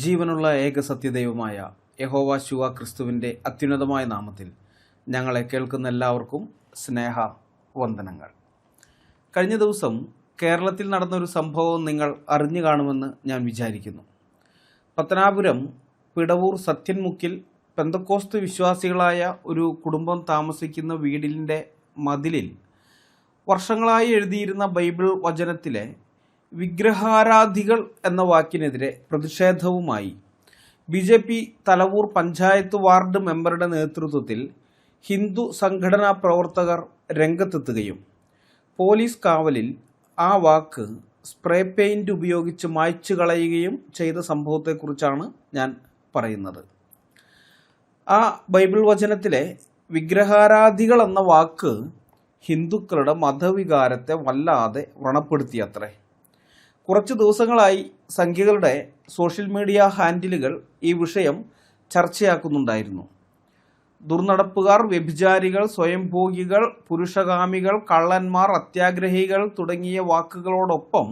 ജീവനുള്ള ഏക സത്യദൈവമായ യഹോവ ശുവ ക്രിസ്തുവിൻ്റെ അത്യുന്നതമായ നാമത്തിൽ ഞങ്ങളെ കേൾക്കുന്ന എല്ലാവർക്കും സ്നേഹ വന്ദനങ്ങൾ. കഴിഞ്ഞ ദിവസം കേരളത്തിൽ നടന്നൊരു സംഭവം നിങ്ങൾ അറിഞ്ഞു കാണുമെന്ന് ഞാൻ വിചാരിക്കുന്നു. പത്തനാപുരം പിടവൂർ സത്യൻമുക്കിൽ പെന്തക്കോസ്ത് വിശ്വാസികളായ ഒരു കുടുംബം താമസിക്കുന്ന വീടിൻ്റെ മതിലിൽ വർഷങ്ങളായി എഴുതിയിരുന്ന ബൈബിൾ വചനത്തിലെ വിഗ്രഹാരാധികൾ എന്ന വാക്കിനെതിരെ പ്രതിഷേധവുമായി BJP തലവൂർ പഞ്ചായത്ത് വാർഡ് മെമ്പറുടെ നേതൃത്വത്തിൽ ഹിന്ദു സംഘടനാ പ്രവർത്തകർ രംഗത്തെത്തുകയും പോലീസ് കാവലിൽ ആ വാക്ക് സ്പ്രേ പെയിൻറ് ഉപയോഗിച്ച് മായ്ച്ചു കളയുകയും ചെയ്ത സംഭവത്തെക്കുറിച്ചാണ് ഞാൻ പറയുന്നത്. ആ ബൈബിൾ വചനത്തിലെ വിഗ്രഹാരാധികൾ എന്ന വാക്ക് ഹിന്ദുക്കളുടെ മതവികാരത്തെ വല്ലാതെ വ്രണപ്പെടുത്തിയത്രേ. കുറച്ച് ദിവസങ്ങളായി സംഖ്യകളുടെ സോഷ്യൽ മീഡിയ ഹാൻഡിലുകൾ ഈ വിഷയം ചർച്ചയാക്കുന്നുണ്ടായിരുന്നു. ദുർനടപ്പുകാർ, വ്യഭിചാരികൾ, സ്വയംഭോഗികൾ, പുരുഷകാമികൾ, കള്ളന്മാർ, അത്യാഗ്രഹികൾ തുടങ്ങിയ വാക്കുകളോടൊപ്പം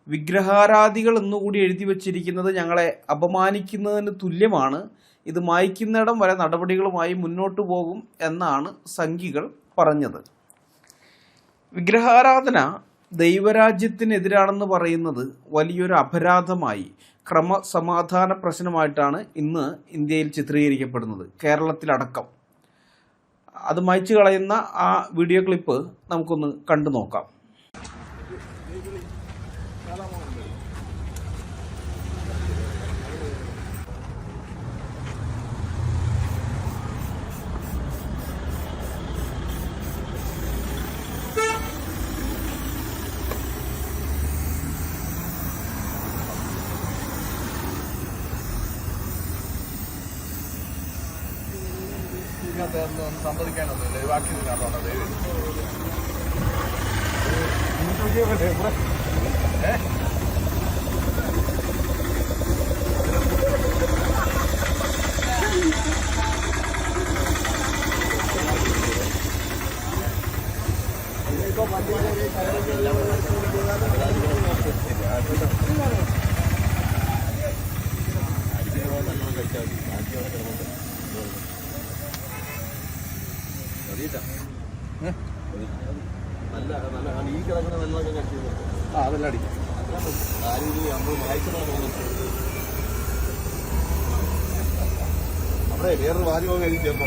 വിഗ്രഹാരാധികൾ എന്നുകൂടി എഴുതി വച്ചിരിക്കുന്നത് ഞങ്ങളെ അപമാനിക്കുന്നതിന് തുല്യമാണ്. ഇത് മായ്ക്കുന്നിടം വരെ നടപടികളുമായി മുന്നോട്ടു പോകും എന്നാണ് സംഘികൾ പറഞ്ഞത്. വിഗ്രഹാരാധന ദൈവരാജ്യത്തിനെതിരാണെന്ന് പറയുന്നത് വലിയൊരു അപരാധമായി, ക്രമസമാധാന പ്രശ്നമായിട്ടാണ് ഇന്ന് ഇന്ത്യയിൽ ചിത്രീകരിക്കപ്പെടുന്നത്, കേരളത്തിലടക്കം. അത് മായ്ച്ചു കളയുന്ന ആ വീഡിയോ ക്ലിപ്പ് നമുക്കൊന്ന് കണ്ടു നോക്കാം. സമ്മതിക്കാനൊന്നുമില്ല, ബാക്കി നല്ല ഈ കിടക്കുന്ന വെള്ളമൊക്കെ കട്ടി അതെല്ലാം അടിക്കും. നമ്മൾ വായിച്ചതാണ് തോന്നുന്നത്. അവിടെ വേറൊരു വാചകം എഴുതി ചേർന്നോ.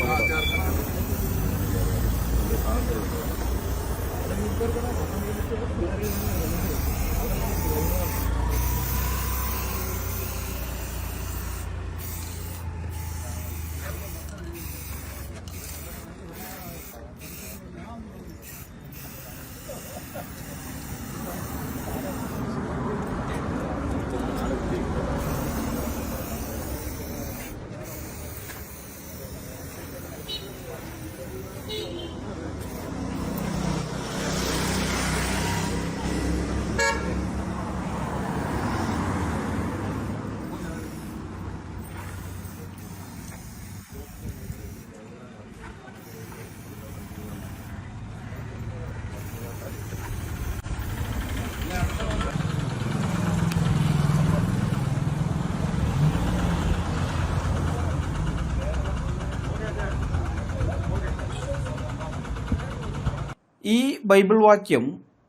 ഈ ബൈബിൾ വാക്യം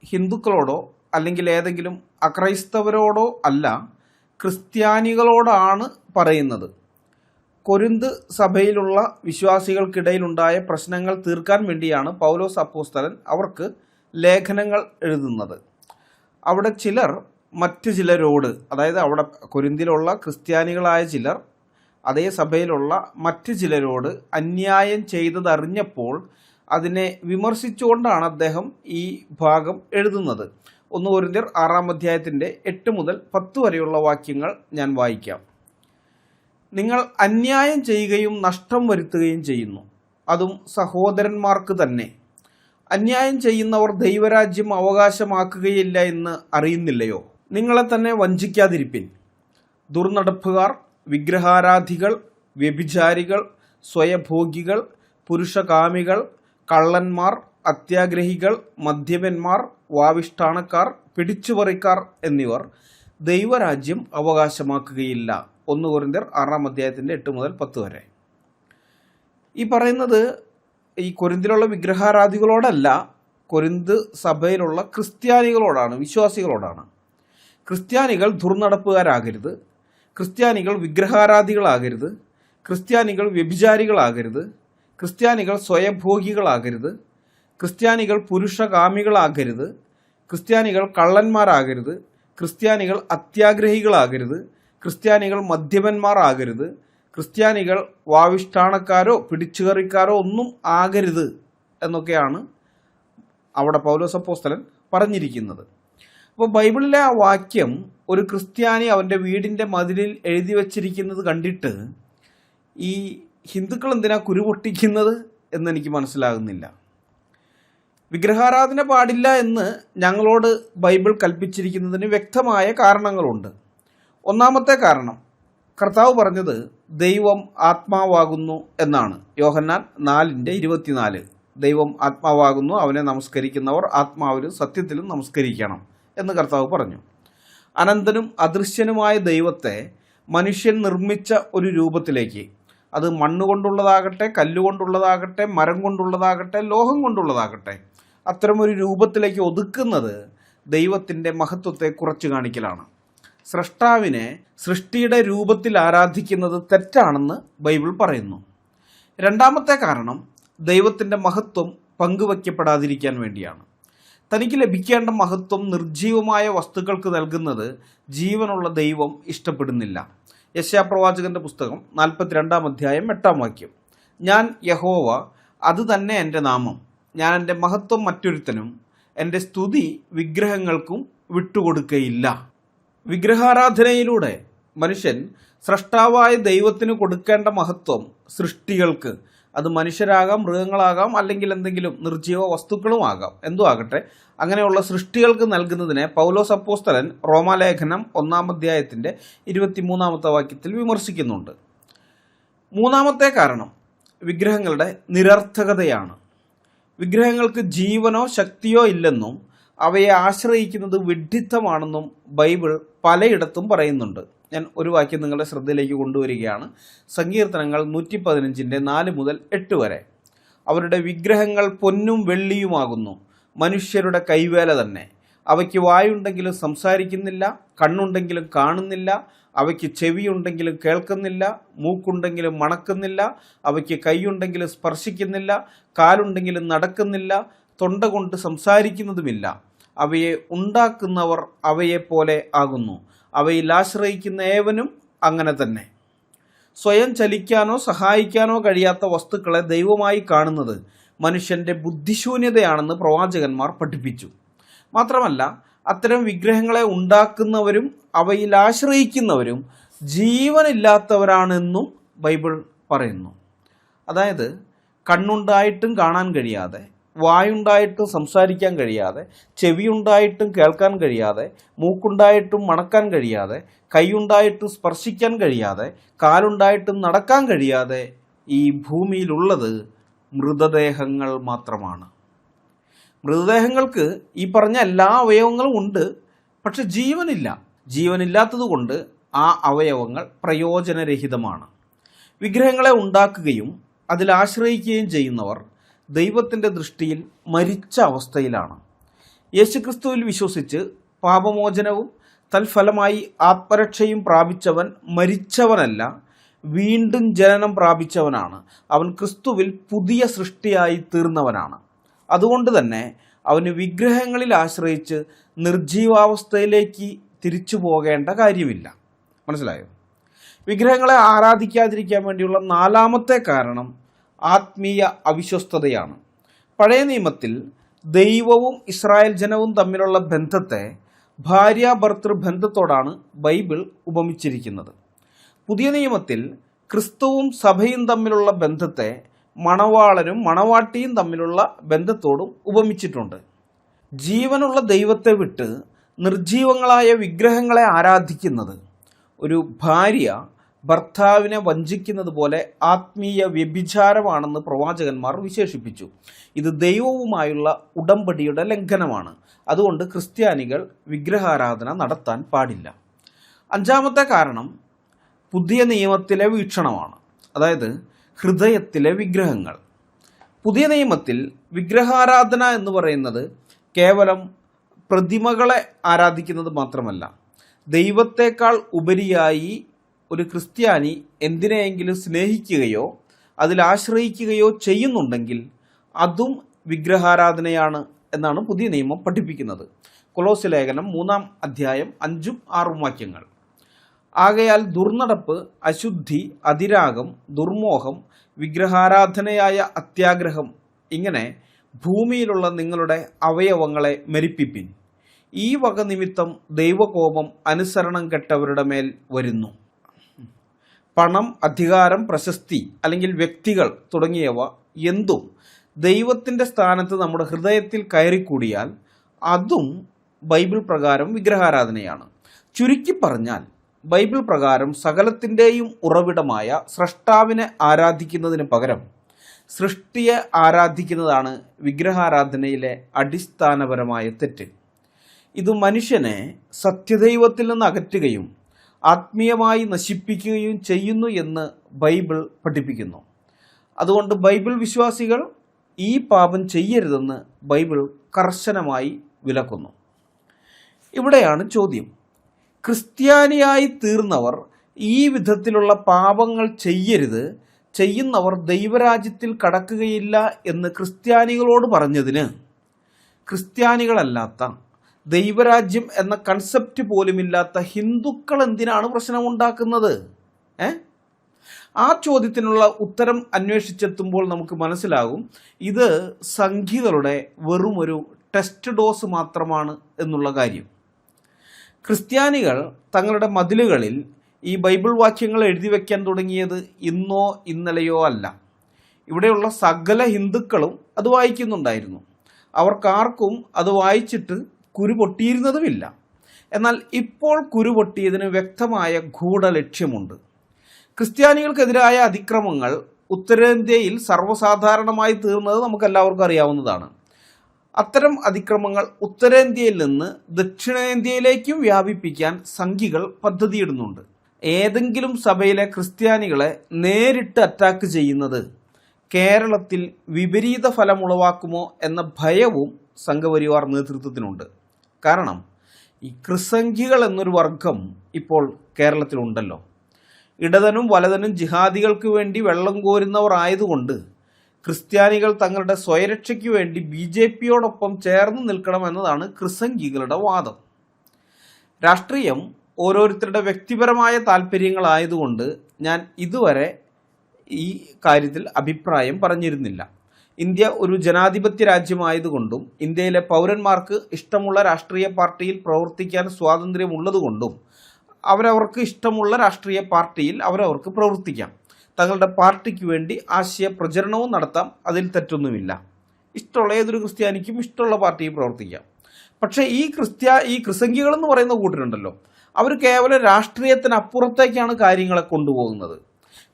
ഹിന്ദുക്കളോടോ അല്ലെങ്കിൽ ഏതെങ്കിലും അക്രൈസ്തവരോടോ അല്ല, ക്രിസ്ത്യാനികളോടാണ് പറയുന്നത്. കൊരിന്ത് സഭയിലുള്ള വിശ്വാസികൾക്കിടയിലുണ്ടായ പ്രശ്നങ്ങൾ തീർക്കാൻ വേണ്ടിയാണ് പൗലോസ് അപ്പോസ്തലൻ അവർക്ക് ലേഖനങ്ങൾ എഴുതുന്നത്. അവിടെ ചിലർ മറ്റു ചിലരോട്, അതായത് അവിടെ കൊരിന്തിലുള്ള ക്രിസ്ത്യാനികളായ ചിലർ അതേ സഭയിലുള്ള മറ്റു ചിലരോട് അന്യായം ചെയ്തതറിഞ്ഞപ്പോൾ അതിനെ വിമർശിച്ചുകൊണ്ടാണ് അദ്ദേഹം ഈ ഭാഗം എഴുതുന്നത്. 1 കൊരിന്ത്യർ 6-ാം അധ്യായത്തിൻ്റെ 8 മുതൽ 10 വരെയുള്ള വാക്യങ്ങൾ ഞാൻ വായിക്കാം. നിങ്ങൾ അന്യായം ചെയ്യുകയും നഷ്ടം വരുത്തുകയും ചെയ്യുന്നു, അതും സഹോദരന്മാർക്ക് തന്നെ. അന്യായം ചെയ്യുന്നവർ ദൈവരാജ്യം അവകാശമാക്കുകയില്ല എന്ന് അറിയുന്നില്ലയോ? നിങ്ങളെ തന്നെ വഞ്ചിക്കാതിരിപ്പിൻ. ദുർനടപ്പുകാർ, വിഗ്രഹാരാധികൾ, വ്യഭിചാരികൾ, സ്വയഭോഗികൾ, പുരുഷകാമികൾ, കള്ളന്മാർ, അത്യാഗ്രഹികൾ, മദ്യപന്മാർ, വാവിഷ്ഠാണക്കാർ, പിടിച്ചുപറിക്കാർ എന്നിവർ ദൈവരാജ്യം അവകാശമാക്കുകയില്ല 1 കൊരിന്ത്യർ 6 അധ്യായത്തിൻ്റെ 8 മുതൽ 10 വരെ. ഈ പറയുന്നത് ഈ കൊരിന്തിലുള്ള വിഗ്രഹാരാധികളോടല്ല, കൊരിന്ത് സഭയിലുള്ള ക്രിസ്ത്യാനികളോടാണ്, വിശ്വാസികളോടാണ്. ക്രിസ്ത്യാനികൾ ദുർനടപ്പുകാരാകരുത്, ക്രിസ്ത്യാനികൾ വിഗ്രഹാരാധികളാകരുത്, ക്രിസ്ത്യാനികൾ വ്യഭിചാരികളാകരുത്, ക്രിസ്ത്യാനികൾ സ്വയംഭോഗികളാകരുത്, ക്രിസ്ത്യാനികൾ പുരുഷകാമികളാകരുത്, ക്രിസ്ത്യാനികൾ കള്ളന്മാരാകരുത്, ക്രിസ്ത്യാനികൾ അത്യാഗ്രഹികളാകരുത്, ക്രിസ്ത്യാനികൾ മദ്യപന്മാർ ആകരുത്, ക്രിസ്ത്യാനികൾ വാവിഷ്ഠാണക്കാരോ പിടിച്ചുകറിക്കാരോ ഒന്നും ആകരുത് എന്നൊക്കെയാണ് അവിടെ പൗലോസ് അപ്പോസ്തലൻ പറഞ്ഞിരിക്കുന്നത്. അപ്പോൾ ബൈബിളിലെ ആ വാക്യം ഒരു ക്രിസ്ത്യാനി അവൻ്റെ വീടിൻ്റെ മതിലിൽ എഴുതി വച്ചിരിക്കുന്നത് കണ്ടിട്ട് ഈ ഹിന്ദുക്കൾ എന്തിനാ കുരുപൊട്ടിക്കുന്നത് എന്നെനിക്ക് മനസ്സിലാകുന്നില്ല. വിഗ്രഹാരാധന പാടില്ല എന്ന് ഞങ്ങളോട് ബൈബിൾ കൽപ്പിച്ചിരിക്കുന്നതിന് വ്യക്തമായ കാരണങ്ങളുണ്ട്. ഒന്നാമത്തെ കാരണം, കർത്താവ് പറഞ്ഞത് ദൈവം ആത്മാവാകുന്നു എന്നാണ്. യോഹന്നാൻ 4:24. ദൈവം ആത്മാവാകുന്നു, അവനെ നമസ്കരിക്കുന്നവർ ആത്മാവിലും സത്യത്തിലും നമസ്കരിക്കണം എന്ന് കർത്താവ് പറഞ്ഞു. അനന്തനും അദൃശ്യനുമായ ദൈവത്തെ മനുഷ്യൻ നിർമ്മിച്ച ഒരു രൂപത്തിലേക്ക്, അത് മണ്ണുകൊണ്ടുള്ളതാകട്ടെ, കല്ലുകൊണ്ടുള്ളതാകട്ടെ, മരം കൊണ്ടുള്ളതാകട്ടെ, ലോഹം കൊണ്ടുള്ളതാകട്ടെ, അത്തരമൊരു രൂപത്തിലേക്ക് ഒതുക്കുന്നത് ദൈവത്തിൻ്റെ മഹത്വത്തെ കുറച്ച് കാണിക്കലാണ്. സ്രഷ്ടാവിനെ സൃഷ്ടിയുടെ രൂപത്തിൽ ആരാധിക്കുന്നത് തെറ്റാണെന്ന് ബൈബിൾ പറയുന്നു. രണ്ടാമത്തെ കാരണം, ദൈവത്തിൻ്റെ മഹത്വം പങ്കുവയ്ക്കപ്പെടാതിരിക്കാൻ വേണ്ടിയാണ്. തനിക്ക് ലഭിക്കേണ്ട മഹത്വം നിർജീവമായ വസ്തുക്കൾക്ക് നൽകുന്നത് ജീവനുള്ള ദൈവം ഇഷ്ടപ്പെടുന്നില്ല. യെശയ്യാപ്രവാചകന്റെ പുസ്തകം 42 അധ്യായം 8 വാക്യം. ഞാൻ യഹോവ, അത് തന്നെ എൻ്റെ നാമം, ഞാൻ എൻ്റെ മഹത്വം മറ്റൊരുത്തനും എൻ്റെ സ്തുതി വിഗ്രഹങ്ങൾക്കും വിട്ടുകൊടുക്കയില്ല. വിഗ്രഹാരാധനയിലൂടെ മനുഷ്യൻ സ്രഷ്ടാവായ ദൈവത്തിന് കൊടുക്കേണ്ട മഹത്വം സൃഷ്ടികൾക്ക്, അത് മനുഷ്യരാകാം, മൃഗങ്ങളാകാം, അല്ലെങ്കിൽ എന്തെങ്കിലും നിർജീവ വസ്തുക്കളും ആകാം, എന്തും ആകട്ടെ, അങ്ങനെയുള്ള സൃഷ്ടികൾക്ക് നൽകുന്നതിനെ പൗലോസ് അപ്പോസ്തലൻ റോമാലേഖനം 1 അധ്യായത്തിൻ്റെ 23 വാക്യത്തിൽ വിമർശിക്കുന്നുണ്ട്. മൂന്നാമത്തെ കാരണം വിഗ്രഹങ്ങളുടെ നിരർത്ഥകതയാണ്. വിഗ്രഹങ്ങൾക്ക് ജീവനോ ശക്തിയോ ഇല്ലെന്നും അവയെ ആശ്രയിക്കുന്നത് വിഡ്ഢിത്തമാണെന്നും ബൈബിൾ പലയിടത്തും പറയുന്നുണ്ട്. ഞാൻ ഒരു വാക്യം നിങ്ങളുടെ ശ്രദ്ധയിലേക്ക് കൊണ്ടുവരികയാണ്. സങ്കീർത്തനങ്ങൾ 115 4 മുതൽ 8 വരെ. അവരുടെ വിഗ്രഹങ്ങൾ പൊന്നും വെള്ളിയുമാകുന്നു, മനുഷ്യരുടെ കൈവേല തന്നെ. അവയ്ക്ക് വായുണ്ടെങ്കിലും സംസാരിക്കുന്നില്ല, കണ്ണുണ്ടെങ്കിലും കാണുന്നില്ല, അവയ്ക്ക് ചെവിയുണ്ടെങ്കിലും കേൾക്കുന്നില്ല, മൂക്കുണ്ടെങ്കിലും മണക്കുന്നില്ല, അവയ്ക്ക് കൈയുണ്ടെങ്കിലും സ്പർശിക്കുന്നില്ല, കാലുണ്ടെങ്കിലും നടക്കുന്നില്ല, തൊണ്ട കൊണ്ട് സംസാരിക്കുന്നതുമില്ല. അവയെ ഉണ്ടാക്കുന്നവർ അവയെപ്പോലെ ആകുന്നു, അവയിൽ ആശ്രയിക്കുന്ന ഏവനും അങ്ങനെ തന്നെ. സ്വയം ചലിക്കാനോ സഹായിക്കാനോ കഴിയാത്ത വസ്തുക്കളെ ദൈവമായി കാണുന്നത് മനുഷ്യൻ്റെ ബുദ്ധിശൂന്യതയാണെന്ന് പ്രവാചകന്മാർ പഠിപ്പിച്ചു. മാത്രമല്ല, അത്തരം വിഗ്രഹങ്ങളെ ഉണ്ടാക്കുന്നവരും അവയിൽ ആശ്രയിക്കുന്നവരും ജീവനില്ലാത്തവരാണെന്നും ബൈബിൾ പറയുന്നു. അതായത്, കണ്ണുണ്ടായിട്ടും കാണാൻ കഴിയാതെ, വായുണ്ടായിട്ടും സംസാരിക്കാൻ കഴിയാതെ, ചെവിയുണ്ടായിട്ടും കേൾക്കാൻ കഴിയാതെ, മൂക്കുണ്ടായിട്ടും മണക്കാൻ കഴിയാതെ, കൈയുണ്ടായിട്ടും സ്പർശിക്കാൻ കഴിയാതെ, കാലുണ്ടായിട്ടും നടക്കാൻ കഴിയാതെ ഈ ഭൂമിയിലുള്ളത് മൃതദേഹങ്ങൾ മാത്രമാണ്. മൃതദേഹങ്ങൾക്ക് ഈ പറഞ്ഞ എല്ലാ അവയവങ്ങളും ഉണ്ട്, പക്ഷെ ജീവനില്ല. ജീവനില്ലാത്തതുകൊണ്ട് ആ അവയവങ്ങൾ പ്രയോജനരഹിതമാണ്. വിഗ്രഹങ്ങളെ ഉണ്ടാക്കുകയും അതിൽ ആശ്രയിക്കുകയും ചെയ്യുന്നവർ ദൈവത്തിൻ്റെ ദൃഷ്ടിയിൽ മരിച്ച അവസ്ഥയിലാണ്. യേശുക്രിസ്തുവിൽ വിശ്വസിച്ച് പാപമോചനവും തൽഫലമായി ആത്മരക്ഷയും പ്രാപിച്ചവൻ മരിച്ചവനല്ല, വീണ്ടും ജനനം പ്രാപിച്ചവനാണ്. അവൻ ക്രിസ്തുവിൽ പുതിയ സൃഷ്ടിയായി തീർന്നവനാണ്. അതുകൊണ്ട് തന്നെ അവന് വിഗ്രഹങ്ങളിൽ ആശ്രയിച്ച് നിർജീവാവസ്ഥയിലേക്ക് തിരിച്ചു പോകേണ്ട കാര്യമില്ല. മനസ്സിലായോ? വിഗ്രഹങ്ങളെ ആരാധിക്കാതിരിക്കാൻ വേണ്ടിയുള്ള നാലാമത്തെ കാരണം ആത്മീയ അവിശ്വസ്തതയാണ്. പഴയ നിയമത്തിൽ ദൈവവും ഇസ്രായേൽ ജനവും തമ്മിലുള്ള ബന്ധത്തെ ഭാര്യാഭർത്തൃ ബന്ധത്തോടാണ് ബൈബിൾ ഉപമിച്ചിരിക്കുന്നത്. പുതിയ നിയമത്തിൽ ക്രിസ്തുവും സഭയും തമ്മിലുള്ള ബന്ധത്തെ മണവാളനും മണവാട്ടിയും തമ്മിലുള്ള ബന്ധത്തോടും ഉപമിച്ചിട്ടുണ്ട്. ജീവനുള്ള ദൈവത്തെ വിട്ട് നിർജീവങ്ങളായ വിഗ്രഹങ്ങളെ ആരാധിക്കുന്നത് ഒരു ഭാര്യ ഭർത്താവിനെ വഞ്ചിക്കുന്നത് പോലെ ആത്മീയ വ്യഭിചാരമാണെന്ന് പ്രവാചകന്മാർ വിശേഷിപ്പിച്ചു. ഇത് ദൈവവുമായുള്ള ഉടമ്പടിയുടെ ലംഘനമാണ്. അതുകൊണ്ട് ക്രിസ്ത്യാനികൾ വിഗ്രഹാരാധന നടത്താൻ പാടില്ല. അഞ്ചാമത്തെ കാരണം, പുതിയ നിയമത്തിലെ വീക്ഷണമാണ്. അതായത് ഹൃദയത്തിലെ വിഗ്രഹങ്ങൾ. പുതിയ നിയമത്തിൽ വിഗ്രഹാരാധന എന്ന് പറയുന്നത് കേവലം പ്രതിമകളെ ആരാധിക്കുന്നത് മാത്രമല്ല, ദൈവത്തെക്കാൾ ഉപരിയായി ഒരു ക്രിസ്ത്യാനി എന്തിനെയെങ്കിലും സ്നേഹിക്കുകയോ അതിലാശ്രയിക്കുകയോ ചെയ്യുന്നുണ്ടെങ്കിൽ അതും വിഗ്രഹാരാധനയാണ് എന്നാണ് പുതിയ നിയമം പഠിപ്പിക്കുന്നത്. കൊലോസ്യ ലേഖനം 3-ാം അധ്യായം 5-6 വാക്യങ്ങൾ. ആകയാൽ ദുർനടപ്പ്, അശുദ്ധി, അതിരാഗം, ദുർമോഹം, വിഗ്രഹാരാധനയായ അത്യാഗ്രഹം, ഇങ്ങനെ ഭൂമിയിലുള്ള നിങ്ങളുടെ അവയവങ്ങളെ മരിപ്പിപ്പിൻ. ഈ വക നിമിത്തം ദൈവകോപം അനുസരണം കെട്ടവരുടെ മേൽ വരുന്നു. പണം, അധികാരം, പ്രശസ്തി അല്ലെങ്കിൽ വ്യക്തികൾ തുടങ്ങിയവ എന്തും ദൈവത്തിൻ്റെ സ്ഥാനത്ത് നമ്മുടെ ഹൃദയത്തിൽ കയറിക്കൂടിയാൽ അതും ബൈബിൾ പ്രകാരം വിഗ്രഹാരാധനയാണ്. ചുരുക്കി പറഞ്ഞാൽ ബൈബിൾ പ്രകാരം സകലത്തിൻ്റെയും ഉറവിടമായ സ്രഷ്ടാവിനെ ആരാധിക്കുന്നതിന് പകരം സൃഷ്ടിയെ ആരാധിക്കുന്നതാണ് വിഗ്രഹാരാധനയിലെ അടിസ്ഥാനപരമായ തെറ്റ്. ഇത് മനുഷ്യനെ സത്യദൈവത്തിൽ നിന്ന് അകറ്റുകയും ആത്മീയമായി നശിപ്പിക്കുകയും ചെയ്യുന്നു എന്ന് ബൈബിൾ പഠിപ്പിക്കുന്നു. അതുകൊണ്ട് ബൈബിൾ വിശ്വാസികൾ ഈ പാപം ചെയ്യരുതെന്ന് ബൈബിൾ കർശനമായി വിലക്കുന്നു. ഇവിടെയാണ് ചോദ്യം. ക്രിസ്ത്യാനിയായി തീർന്നവർ ഈ വിധത്തിലുള്ള പാപങ്ങൾ ചെയ്യരുത്, ചെയ്യുന്നവർ ദൈവരാജ്യത്തിൽ കടക്കുകയില്ല എന്ന് ക്രിസ്ത്യാനികളോട് പറഞ്ഞതിന് ക്രിസ്ത്യാനികളല്ലാത്ത, ദൈവരാജ്യം എന്ന കൺസെപ്റ്റ് പോലുമില്ലാത്ത ഹിന്ദുക്കൾ എന്തിനാണ് പ്രശ്നമുണ്ടാക്കുന്നത്? ആ ചോദ്യത്തിനുള്ള ഉത്തരം അന്വേഷിച്ചെത്തുമ്പോൾ നമുക്ക് മനസ്സിലാകും ഇത് സംഘികളുടെ വെറുമൊരു ടെസ്റ്റ് ഡോസ് മാത്രമാണ് എന്നുള്ള കാര്യം. ക്രിസ്ത്യാനികൾ തങ്ങളുടെ മതിലുകളിൽ ഈ ബൈബിൾ വാക്യങ്ങൾ എഴുതി വയ്ക്കാൻ തുടങ്ങിയത് ഇന്നോ ഇന്നലെയോ അല്ല. ഇവിടെയുള്ള സകല ഹിന്ദുക്കളും അത് വായിക്കുന്നുണ്ടായിരുന്നു. അവർക്കാർക്കും അത് വായിച്ചിട്ട് കുരു പൊട്ടിയിരുന്നതുമില്ല. എന്നാൽ ഇപ്പോൾ കുരു പൊട്ടിയതിന് വ്യക്തമായ ഗൂഢലക്ഷ്യമുണ്ട്. ക്രിസ്ത്യാനികൾക്കെതിരായ അതിക്രമങ്ങൾ ഉത്തരേന്ത്യയിൽ സർവ്വസാധാരണമായി തീർന്നത് നമുക്കെല്ലാവർക്കും അറിയാവുന്നതാണ്. അത്തരം അതിക്രമങ്ങൾ ഉത്തരേന്ത്യയിൽ നിന്ന് ദക്ഷിണേന്ത്യയിലേക്കും വ്യാപിപ്പിക്കാൻ സംഘികൾ പദ്ധതിയിടുന്നുണ്ട്. ഏതെങ്കിലും സഭയിലെ ക്രിസ്ത്യാനികളെ നേരിട്ട് അറ്റാക്ക് ചെയ്യുന്നത് കേരളത്തിൽ വിപരീത ഫലമുളവാക്കുമോ എന്ന ഭയവും സംഘപരിവാർ നേതൃത്വത്തിനുണ്ട്. കാരണം ഈ ക്രിസംഖികൾ എന്നൊരു വർഗം ഇപ്പോൾ കേരളത്തിലുണ്ടല്ലോ. ഇടതനും വലതനും ജിഹാദികൾക്ക് വേണ്ടി വെള്ളം കോരുന്നവർ ആയതുകൊണ്ട് ക്രിസ്ത്യാനികൾ തങ്ങളുടെ സ്വയരക്ഷയ്ക്ക് വേണ്ടി BJPയോടൊപ്പം ചേർന്ന് നിൽക്കണമെന്നതാണ് ക്രിസംഖികളുടെ വാദം. രാഷ്ട്രീയം ഓരോരുത്തരുടെ വ്യക്തിപരമായ താല്പര്യങ്ങളായതുകൊണ്ട് ഞാൻ ഇതുവരെ ഈ കാര്യത്തിൽ അഭിപ്രായം പറഞ്ഞിരുന്നില്ല. ഇന്ത്യ ഒരു ജനാധിപത്യ രാജ്യമായതുകൊണ്ടും ഇന്ത്യയിലെ പൗരന്മാർക്ക് ഇഷ്ടമുള്ള രാഷ്ട്രീയ പാർട്ടിയിൽ പ്രവർത്തിക്കാൻ സ്വാതന്ത്ര്യമുള്ളതുകൊണ്ടും അവരവർക്ക് ഇഷ്ടമുള്ള രാഷ്ട്രീയ പാർട്ടിയിൽ അവരവർക്ക് പ്രവർത്തിക്കാം. തങ്ങളുടെ പാർട്ടിക്ക് വേണ്ടി ആശയ പ്രചരണവും നടത്താം. അതിൽ തെറ്റൊന്നുമില്ല. ഇഷ്ടമുള്ള ഏതൊരു ക്രിസ്ത്യാനിക്കും ഇഷ്ടമുള്ള പാർട്ടിയിൽ പ്രവർത്തിക്കാം. പക്ഷേ ഈ ക്രിസംഖികൾ എന്ന് പറയുന്ന കൂട്ടരുണ്ടല്ലോ, അവർ കേവലം രാഷ്ട്രീയത്തിനപ്പുറത്തേക്കാണ് കാര്യങ്ങളെ കൊണ്ടുപോകുന്നത്.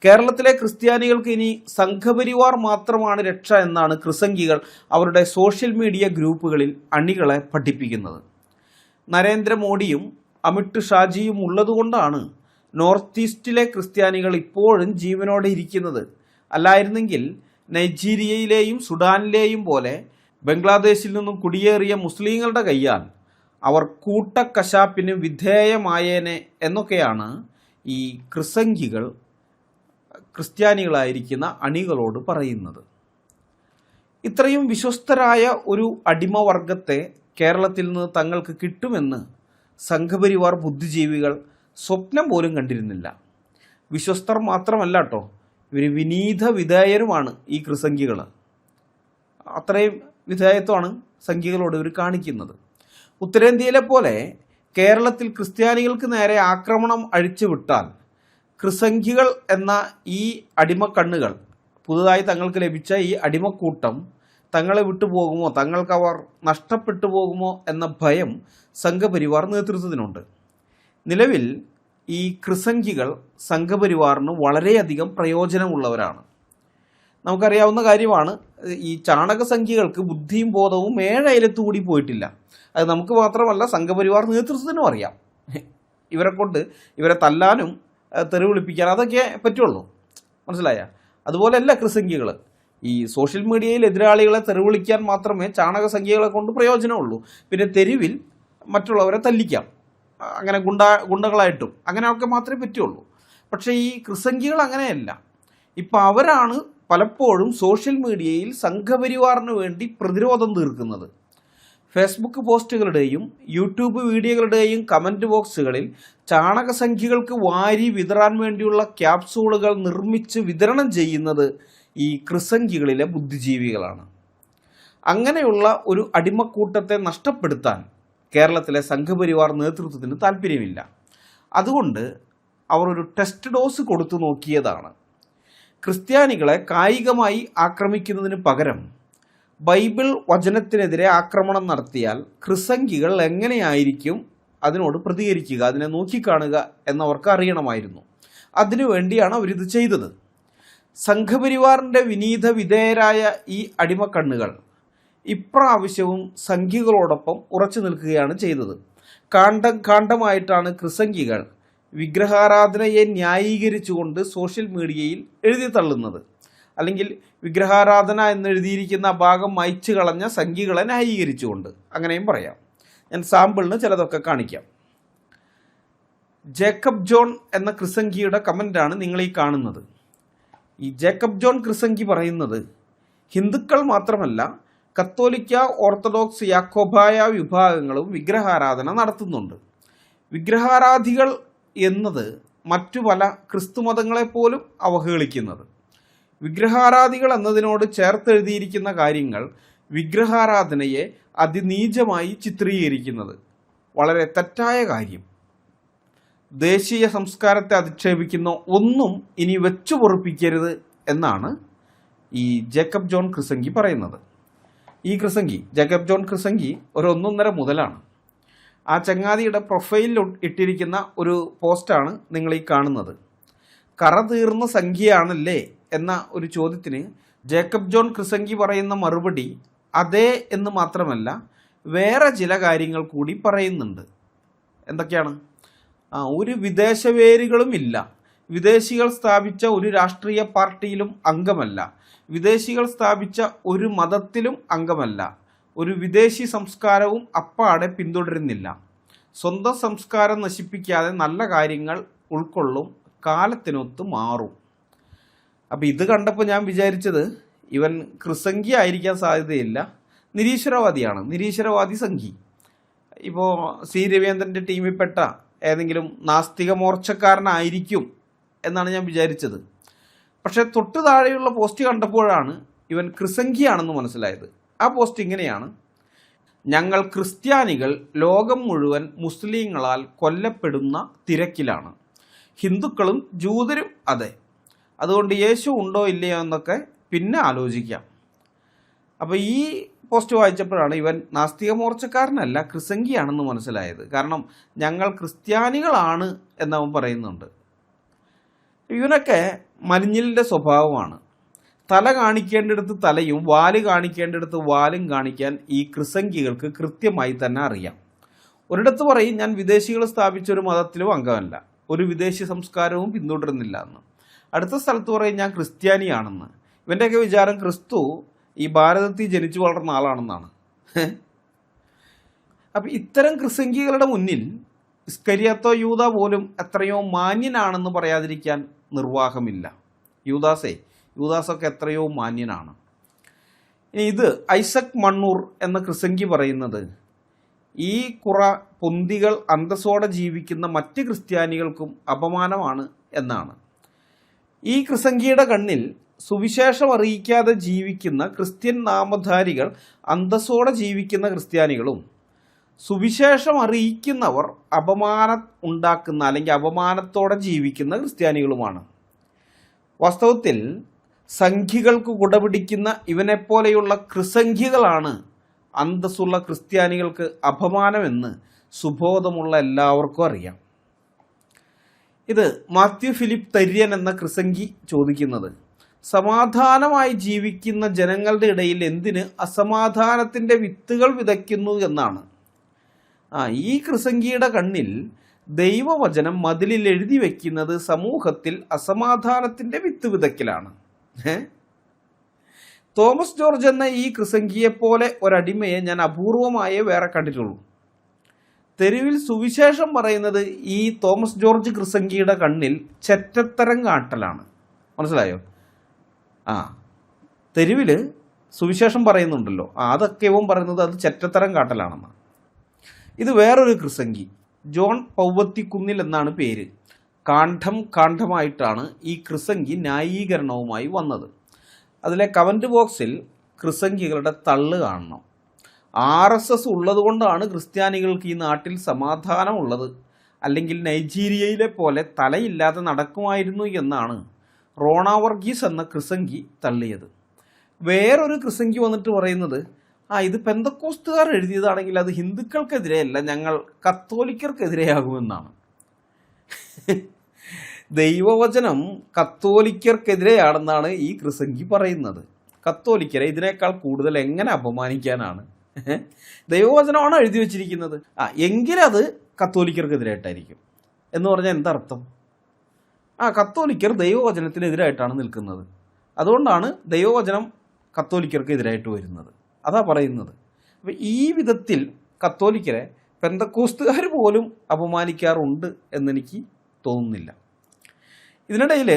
കേരളത്തിലെ ക്രിസ്ത്യാനികൾക്ക് ഇനി സംഘപരിവാർ മാത്രമാണ് രക്ഷ എന്നാണ് ക്രിസംഖികൾ അവരുടെ സോഷ്യൽ മീഡിയ ഗ്രൂപ്പുകളിൽ അണികളെ പഠിപ്പിക്കുന്നത്. നരേന്ദ്രമോദിയും അമിത് ഷാജിയും ഉള്ളതുകൊണ്ടാണ് നോർത്ത് ഈസ്റ്റിലെ ക്രിസ്ത്യാനികൾ ഇപ്പോഴും ജീവനോടെ ഇരിക്കുന്നത്. അല്ലായിരുന്നെങ്കിൽ നൈജീരിയയിലെയും സുഡാനിലെയും പോലെ ബംഗ്ലാദേശിൽ നിന്നും കുടിയേറിയ മുസ്ലിങ്ങളുടെ കയ്യാൽ അവർ കൂട്ടക്കശാപ്പിന് വിധേയമായേനെ എന്നൊക്കെയാണ് ഈ ക്രിസംഖികൾ ക്രിസ്ത്യാനികളായിരിക്കുന്ന അണികളോട് പറയുന്നത്. ഇത്രയും വിശ്വസ്തരായ ഒരു അടിമവർഗത്തെ കേരളത്തിൽ നിന്ന് തങ്ങൾക്ക് കിട്ടുമെന്ന് സംഘപരിവാർ ബുദ്ധിജീവികൾ സ്വപ്നം പോലും കണ്ടിരുന്നില്ല. വിശ്വസ്തർ മാത്രമല്ല കേട്ടോ, ഇവർ വിനീത വിധേയരുമാണ് ഈ ക്രിസംഖികൾ. അത്രയും വിധേയത്വമാണ് സംഘികളോട് ഇവർ കാണിക്കുന്നത്. ഉത്തരേന്ത്യയിലെ പോലെ കേരളത്തിൽ ക്രിസ്ത്യാനികൾക്ക് നേരെ ആക്രമണം അഴിച്ചുവിട്ടാൽ ക്രിസംഖികൾ എന്ന ഈ അടിമക്കണ്ണുകൾ, പുതുതായി തങ്ങൾക്ക് ലഭിച്ച ഈ അടിമക്കൂട്ടം തങ്ങളെ വിട്ടുപോകുമോ, തങ്ങൾക്ക് അവർ നഷ്ടപ്പെട്ടു പോകുമോ എന്ന ഭയം സംഘപരിവാർ നേതൃത്വത്തിനുണ്ട്. നിലവിൽ ഈ ക്രിസംഖികൾ സംഘപരിവാറിന് വളരെയധികം പ്രയോജനമുള്ളവരാണ്. നമുക്കറിയാവുന്ന കാര്യമാണ്, ഈ ചാണകസംഖികൾക്ക് ബുദ്ധിയും ബോധവും 7 അയലത്തുകൂടി പോയിട്ടില്ല. അത് നമുക്ക് മാത്രമല്ല സംഘപരിവാർ നേതൃത്വത്തിനും അറിയാം. ഇവരെ തല്ലാനും തെറി വിളിപ്പിക്കാൻ അതൊക്കെ പറ്റുള്ളൂ. മനസ്സിലായ? അതുപോലെയല്ല ക്രിസംഖ്യകൾ. ഈ സോഷ്യൽ മീഡിയയിൽ എതിരാളികളെ തെറി വിളിക്കാൻ മാത്രമേ ചാണകസംഖ്യകളെ കൊണ്ട് പ്രയോജനമുള്ളൂ. പിന്നെ തെരുവിൽ മറ്റുള്ളവരെ തല്ലിക്കാം, അങ്ങനെ ഗുണ്ടകളായിട്ടും അങ്ങനെയൊക്കെ മാത്രമേ പറ്റുള്ളൂ. പക്ഷേ ഈ ക്രിസംഖ്യകൾ അങ്ങനെയല്ല. ഇപ്പം അവരാണ് പലപ്പോഴും സോഷ്യൽ മീഡിയയിൽ സംഘപരിവാറിന് വേണ്ടി പ്രതിരോധം തീർക്കുന്നത്. ഫേസ്ബുക്ക് പോസ്റ്റുകളുടെയും യൂട്യൂബ് വീഡിയോകളുടെയും കമൻറ്റ് ബോക്സുകളിൽ ചാണകസംഖ്യകൾക്ക് വാരി വിതറാൻ വേണ്ടിയുള്ള ക്യാപ്സൂളുകൾ നിർമ്മിച്ച് വിതരണം ചെയ്യുന്നത് ഈ ക്രിസംഖ്യകളിലെ ബുദ്ധിജീവികളാണ്. അങ്ങനെയുള്ള ഒരു അടിമക്കൂട്ടത്തെ നഷ്ടപ്പെടുത്താൻ കേരളത്തിലെ സംഘപരിവാർ നേതൃത്വത്തിന് താല്പര്യമില്ല. അതുകൊണ്ട് അവർ ഒരു ടെസ്റ്റ് ഡോസ് കൊടുത്തു നോക്കിയതാണ്. ക്രിസ്ത്യാനികളെ കായികമായി ആക്രമിക്കുന്നതിന് പകരം ബൈബിൾ വചനത്തിനെതിരെ ആക്രമണം നടത്തിയാൽ ക്രിസംഖ്യകൾ എങ്ങനെയായിരിക്കും അതിനോട് പ്രതികരിക്കുക, അതിനെ നോക്കിക്കാണുക എന്നവർക്ക് അറിയണമായിരുന്നു. അതിനുവേണ്ടിയാണ് അവരിത് ചെയ്തത്. സംഘപരിവാറിൻ്റെ വിനീത വിധേയരായ ഈ അടിമക്കണ്ണുകൾ ഇപ്രാവശ്യവും സംഖ്യകളോടൊപ്പം ഉറച്ചു നിൽക്കുകയാണ് ചെയ്തത്. കാണ്ഡമായിട്ടാണ് ക്രിസംഖ്യകൾ വിഗ്രഹാരാധനയെ ന്യായീകരിച്ചുകൊണ്ട് സോഷ്യൽ മീഡിയയിൽ എഴുതി തള്ളുന്നത്. അല്ലെങ്കിൽ വിഗ്രഹാരാധന എന്നെഴുതിയിരിക്കുന്ന ഭാഗം മായ്ച്ചു കളഞ്ഞ സംഖ്യകളെ ന്യായീകരിച്ചുകൊണ്ട്, അങ്ങനെയും പറയാം. ഞാൻ സാമ്പിളിന് ചിലതൊക്കെ കാണിക്കാം. ജേക്കബ് ജോൺ എന്ന ക്രിസംഖ്യയുടെ കമൻ്റാണ് നിങ്ങൾ ഈ കാണുന്നത്. ഈ ജേക്കബ് ജോൺ ക്രിസംഖ്യ പറയുന്നത് ഹിന്ദുക്കൾ മാത്രമല്ല കത്തോലിക്ക, ഓർത്തഡോക്സ്, യാക്കോബായ വിഭാഗങ്ങളും വിഗ്രഹാരാധന നടത്തുന്നുണ്ട്. വിഗ്രഹാരാധികൾ എന്നത് മറ്റു പല ക്രിസ്തുമതങ്ങളെപ്പോലും അവഹേളിക്കുന്നത്. വിഗ്രഹാരാധികൾ എന്നതിനോട് ചേർത്തെഴുതിയിരിക്കുന്ന കാര്യങ്ങൾ വിഗ്രഹാരാധനയെ അതിനീചമായി ചിത്രീകരിക്കുന്നത് വളരെ തെറ്റായ കാര്യം. ദേശീയ സംസ്കാരത്തെ അധിക്ഷേപിക്കുന്ന ഒന്നും ഇനി വെച്ചു പൊറുപ്പിക്കരുത് എന്നാണ് ഈ ജേക്കബ് ജോൺ ക്രിസംഖ്യ പറയുന്നത്. ഈ ക്രിസംഖ്യ, ജേക്കബ് ജോൺ ക്രിസംഖ്യ ഒരു 1.5 മുതലാണ്. ആ ചങ്ങാതിയുടെ പ്രൊഫൈലിൽ ഇട്ടിരിക്കുന്ന ഒരു പോസ്റ്റാണ് നിങ്ങൾ ഈ കാണുന്നത്. കറ തീർന്ന സംഖ്യയാണല്ലേ എന്ന ഒരു ചോദ്യത്തിന് ജേക്കബ് ജോൺ ക്രിസംഖ്യ പറയുന്ന മറുപടി അതെ എന്ന് മാത്രമല്ല വേറെ ചില കാര്യങ്ങൾ കൂടി പറയുന്നുണ്ട്. എന്തൊക്കെയാണ്? ഒരു വിദേശ വേരുകളും ഇല്ല, വിദേശികൾ സ്ഥാപിച്ച ഒരു രാഷ്ട്രീയ പാർട്ടിയിലും അംഗമല്ല, വിദേശികൾ സ്ഥാപിച്ച ഒരു മതത്തിലും അംഗമല്ല, ഒരു വിദേശി സംസ്കാരവും അപ്പാടെ പിന്തുടരുന്നില്ല, സ്വന്തം സംസ്കാരം നശിപ്പിക്കാതെ നല്ല കാര്യങ്ങൾ ഉൾക്കൊള്ളും, കാലത്തിനൊത്ത് മാറും. അപ്പം ഇത് കണ്ടപ്പോൾ ഞാൻ വിചാരിച്ചത് ഇവൻ ക്രിസംഖ്യ ആയിരിക്കാൻ സാധ്യതയില്ല, നിരീശ്വരവാദിയാണ്, നിരീശ്വരവാദി സംഖ്യ. ഇപ്പോൾ സി രവീന്ദ്രൻ്റെ ടീമിൽപ്പെട്ട ഏതെങ്കിലും നാസ്തിക മോർച്ചക്കാരനായിരിക്കും എന്നാണ് ഞാൻ വിചാരിച്ചത്. പക്ഷേ തൊട്ട് താഴെയുള്ള പോസ്റ്റ് കണ്ടപ്പോഴാണ് ഇവൻ ക്രിസംഖ്യയാണെന്ന് മനസ്സിലായത്. ആ പോസ്റ്റ് ഇങ്ങനെയാണ്: ഞങ്ങൾ ക്രിസ്ത്യാനികൾ ലോകം മുഴുവൻ മുസ്ലിങ്ങളാൽ കൊല്ലപ്പെടുന്ന തിരക്കിലാണ്, ഹിന്ദുക്കളും ജൂതരും അതെ, അതുകൊണ്ട് യേശു ഉണ്ടോ ഇല്ലയോ എന്നൊക്കെ പിന്നെ ആലോചിക്കാം. അപ്പോൾ ഈ പോസ്റ്റ് വായിച്ചപ്പോഴാണ് ഇവൻ നാസ്തിക മോർച്ചക്കാരനല്ല, ക്രിസംഖ്യയാണെന്ന് മനസ്സിലായത്. കാരണം ഞങ്ങൾ ക്രിസ്ത്യാനികളാണ് എന്നവൻ പറയുന്നുണ്ട്. ഇവനൊക്കെ മലിഞ്ഞിലിൻ്റെ സ്വഭാവമാണ്. തല കാണിക്കേണ്ടിടത്ത് തലയും വാല് കാണിക്കേണ്ടിടത്ത് വാലും കാണിക്കാൻ ഈ ക്രിസംഖ്യകൾക്ക് കൃത്യമായി തന്നെ അറിയാം. ഒരിടത്ത് പറയും ഞാൻ വിദേശികൾ സ്ഥാപിച്ച ഒരു മതത്തിലും അംഗമല്ല, ഒരു വിദേശി സംസ്കാരവും പിന്തുടരുന്നില്ല എന്ന്. അടുത്ത സ്ഥലത്ത് പറയും ഞാൻ ക്രിസ്ത്യാനിയാണെന്ന്. ഇവൻ്റെയൊക്കെ വിചാരം ക്രിസ്തു ഈ ഭാരതത്തിൽ ജനിച്ചു വളർന്ന ആളാണെന്നാണ്. അപ്പം ഇത്തരം ക്രിസംഖ്യകളുടെ മുന്നിൽ ഇസ്കരിയാത്തോ യൂദ പോലും എത്രയോ മാന്യനാണെന്ന് പറയാതിരിക്കാൻ നിർവാഹമില്ല. യൂദാസൊക്കെ എത്രയോ മാന്യനാണ്. ഇനി ഇത് ഐസക് മണ്ണൂർ എന്ന ക്രിസംഖ്യ പറയുന്നത് ഈ കുറ പൊന്തികൾ അന്തസ്സോടെ ജീവിക്കുന്ന മറ്റ് ക്രിസ്ത്യാനികൾക്കും അപമാനമാണ് എന്നാണ്. ഈ ക്രിസംഖ്യയുടെ കണ്ണിൽ സുവിശേഷം അറിയിക്കാതെ ജീവിക്കുന്ന ക്രിസ്ത്യൻ നാമധാരികൾ അന്തസ്സോടെ ജീവിക്കുന്ന ക്രിസ്ത്യാനികളും സുവിശേഷം അറിയിക്കുന്നവർ അപമാനം ഉണ്ടാക്കുന്ന അല്ലെങ്കിൽ അപമാനത്തോടെ ജീവിക്കുന്ന ക്രിസ്ത്യാനികളുമാണ്. വാസ്തവത്തിൽ സംഖ്യകൾക്ക് കുടപിടിക്കുന്ന ഇവനെപ്പോലെയുള്ള ക്രിസംഖ്യകളാണ് അന്തസ്സുള്ള ക്രിസ്ത്യാനികൾക്ക് അപമാനമെന്ന് സുബോധമുള്ള എല്ലാവർക്കും അറിയാം. ഇത് മാത്യു ഫിലിപ്പ് തര്യൻ എന്ന ക്രിസംഖ്യ ചോദിക്കുന്നത് സമാധാനമായി ജീവിക്കുന്ന ജനങ്ങളുടെ ഇടയിൽ എന്തിന് അസമാധാനത്തിൻ്റെ വിത്തുകൾ വിതയ്ക്കുന്നു എന്നാണ്. ഈ ക്രിസംഖ്യയുടെ കണ്ണിൽ ദൈവവചനം മതിലിൽ എഴുതി വയ്ക്കുന്നത് സമൂഹത്തിൽ അസമാധാനത്തിൻ്റെ വിത്ത് വിതയ്ക്കലാണ്. തോമസ് ജോർജ് എന്ന ഈ ക്രിസംഗിയെപ്പോലെ ഒരടിമയെ ഞാൻ അപൂർവമായേ വേറെ കണ്ടിട്ടുള്ളൂ. തെരുവിൽ സുവിശേഷം പറയുന്നത് ഈ തോമസ് ജോർജ് ക്രിസംഗിയുടെ കണ്ണിൽ ചെറ്റത്തരം കാട്ടലാണ്. മനസ്സിലായോ? തെരുവിൽ സുവിശേഷം പറയുന്നുണ്ടല്ലോ, അതൊക്കെ ഇവൻ പറയുന്നത് അത് ചെറ്റത്തരം കാട്ടലാണെന്ന്. ഇത് വേറൊരു ക്രിസംഗി, ജോൺ പൗവത്തിക്കുന്നിൽ എന്നാണ് പേര്. കാണ്ഡമായിട്ടാണ് ഈ ക്രിസംഗി ന്യായീകരണവുമായി വന്നത്. അതിലെ കമൻറ്റ് ബോക്സിൽ ക്രിസംഗികളുടെ തള്ളു കാണണം. RSS ഉള്ളതുകൊണ്ടാണ് ക്രിസ്ത്യാനികൾക്ക് ഈ നാട്ടിൽ സമാധാനമുള്ളത്, അല്ലെങ്കിൽ നൈജീരിയയിലെ പോലെ തലയില്ലാതെ നടക്കുമായിരുന്നു എന്നാണ് റോണ വർഗീസ് എന്ന ക്രിസംഗി തള്ളിയത്. വേറൊരു ക്രിസംഗി വന്നിട്ട് പറയുന്നത്, ഇത് പെന്തക്കോസ്തുകാർ എഴുതിയതാണെങ്കിൽ അത് ഹിന്ദുക്കൾക്കെതിരെയല്ല, ഞങ്ങൾ കത്തോലിക്കർക്കെതിരെയാകുമെന്നാണ്. ദൈവവചനം കത്തോലിക്കർക്കെതിരെയാണെന്നാണ് ഈ ക്രിസംഗി പറയുന്നത്. കത്തോലിക്കരെ ഇതിനേക്കാൾ കൂടുതൽ എങ്ങനെ അപമാനിക്കാനാണ്? ദൈവവചനമാണോ എഴുതി വച്ചിരിക്കുന്നത്? എങ്കിലത് കത്തോലിക്കർക്കെതിരായിട്ടായിരിക്കും എന്ന് പറഞ്ഞാൽ എന്തർത്ഥം? കത്തോലിക്കർ ദൈവവചനത്തിനെതിരായിട്ടാണ് നിൽക്കുന്നത്, അതുകൊണ്ടാണ് ദൈവവചനം കത്തോലിക്കർക്കെതിരായിട്ട് വരുന്നത്. അതാ പറയുന്നത്. അപ്പം ഈ വിധത്തിൽ കത്തോലിക്കരെ പെന്തക്കോസ്തുകാർ പോലും അപമാനിക്കാറുണ്ട് എന്നെനിക്ക് തോന്നുന്നില്ല. ഇതിനിടയിൽ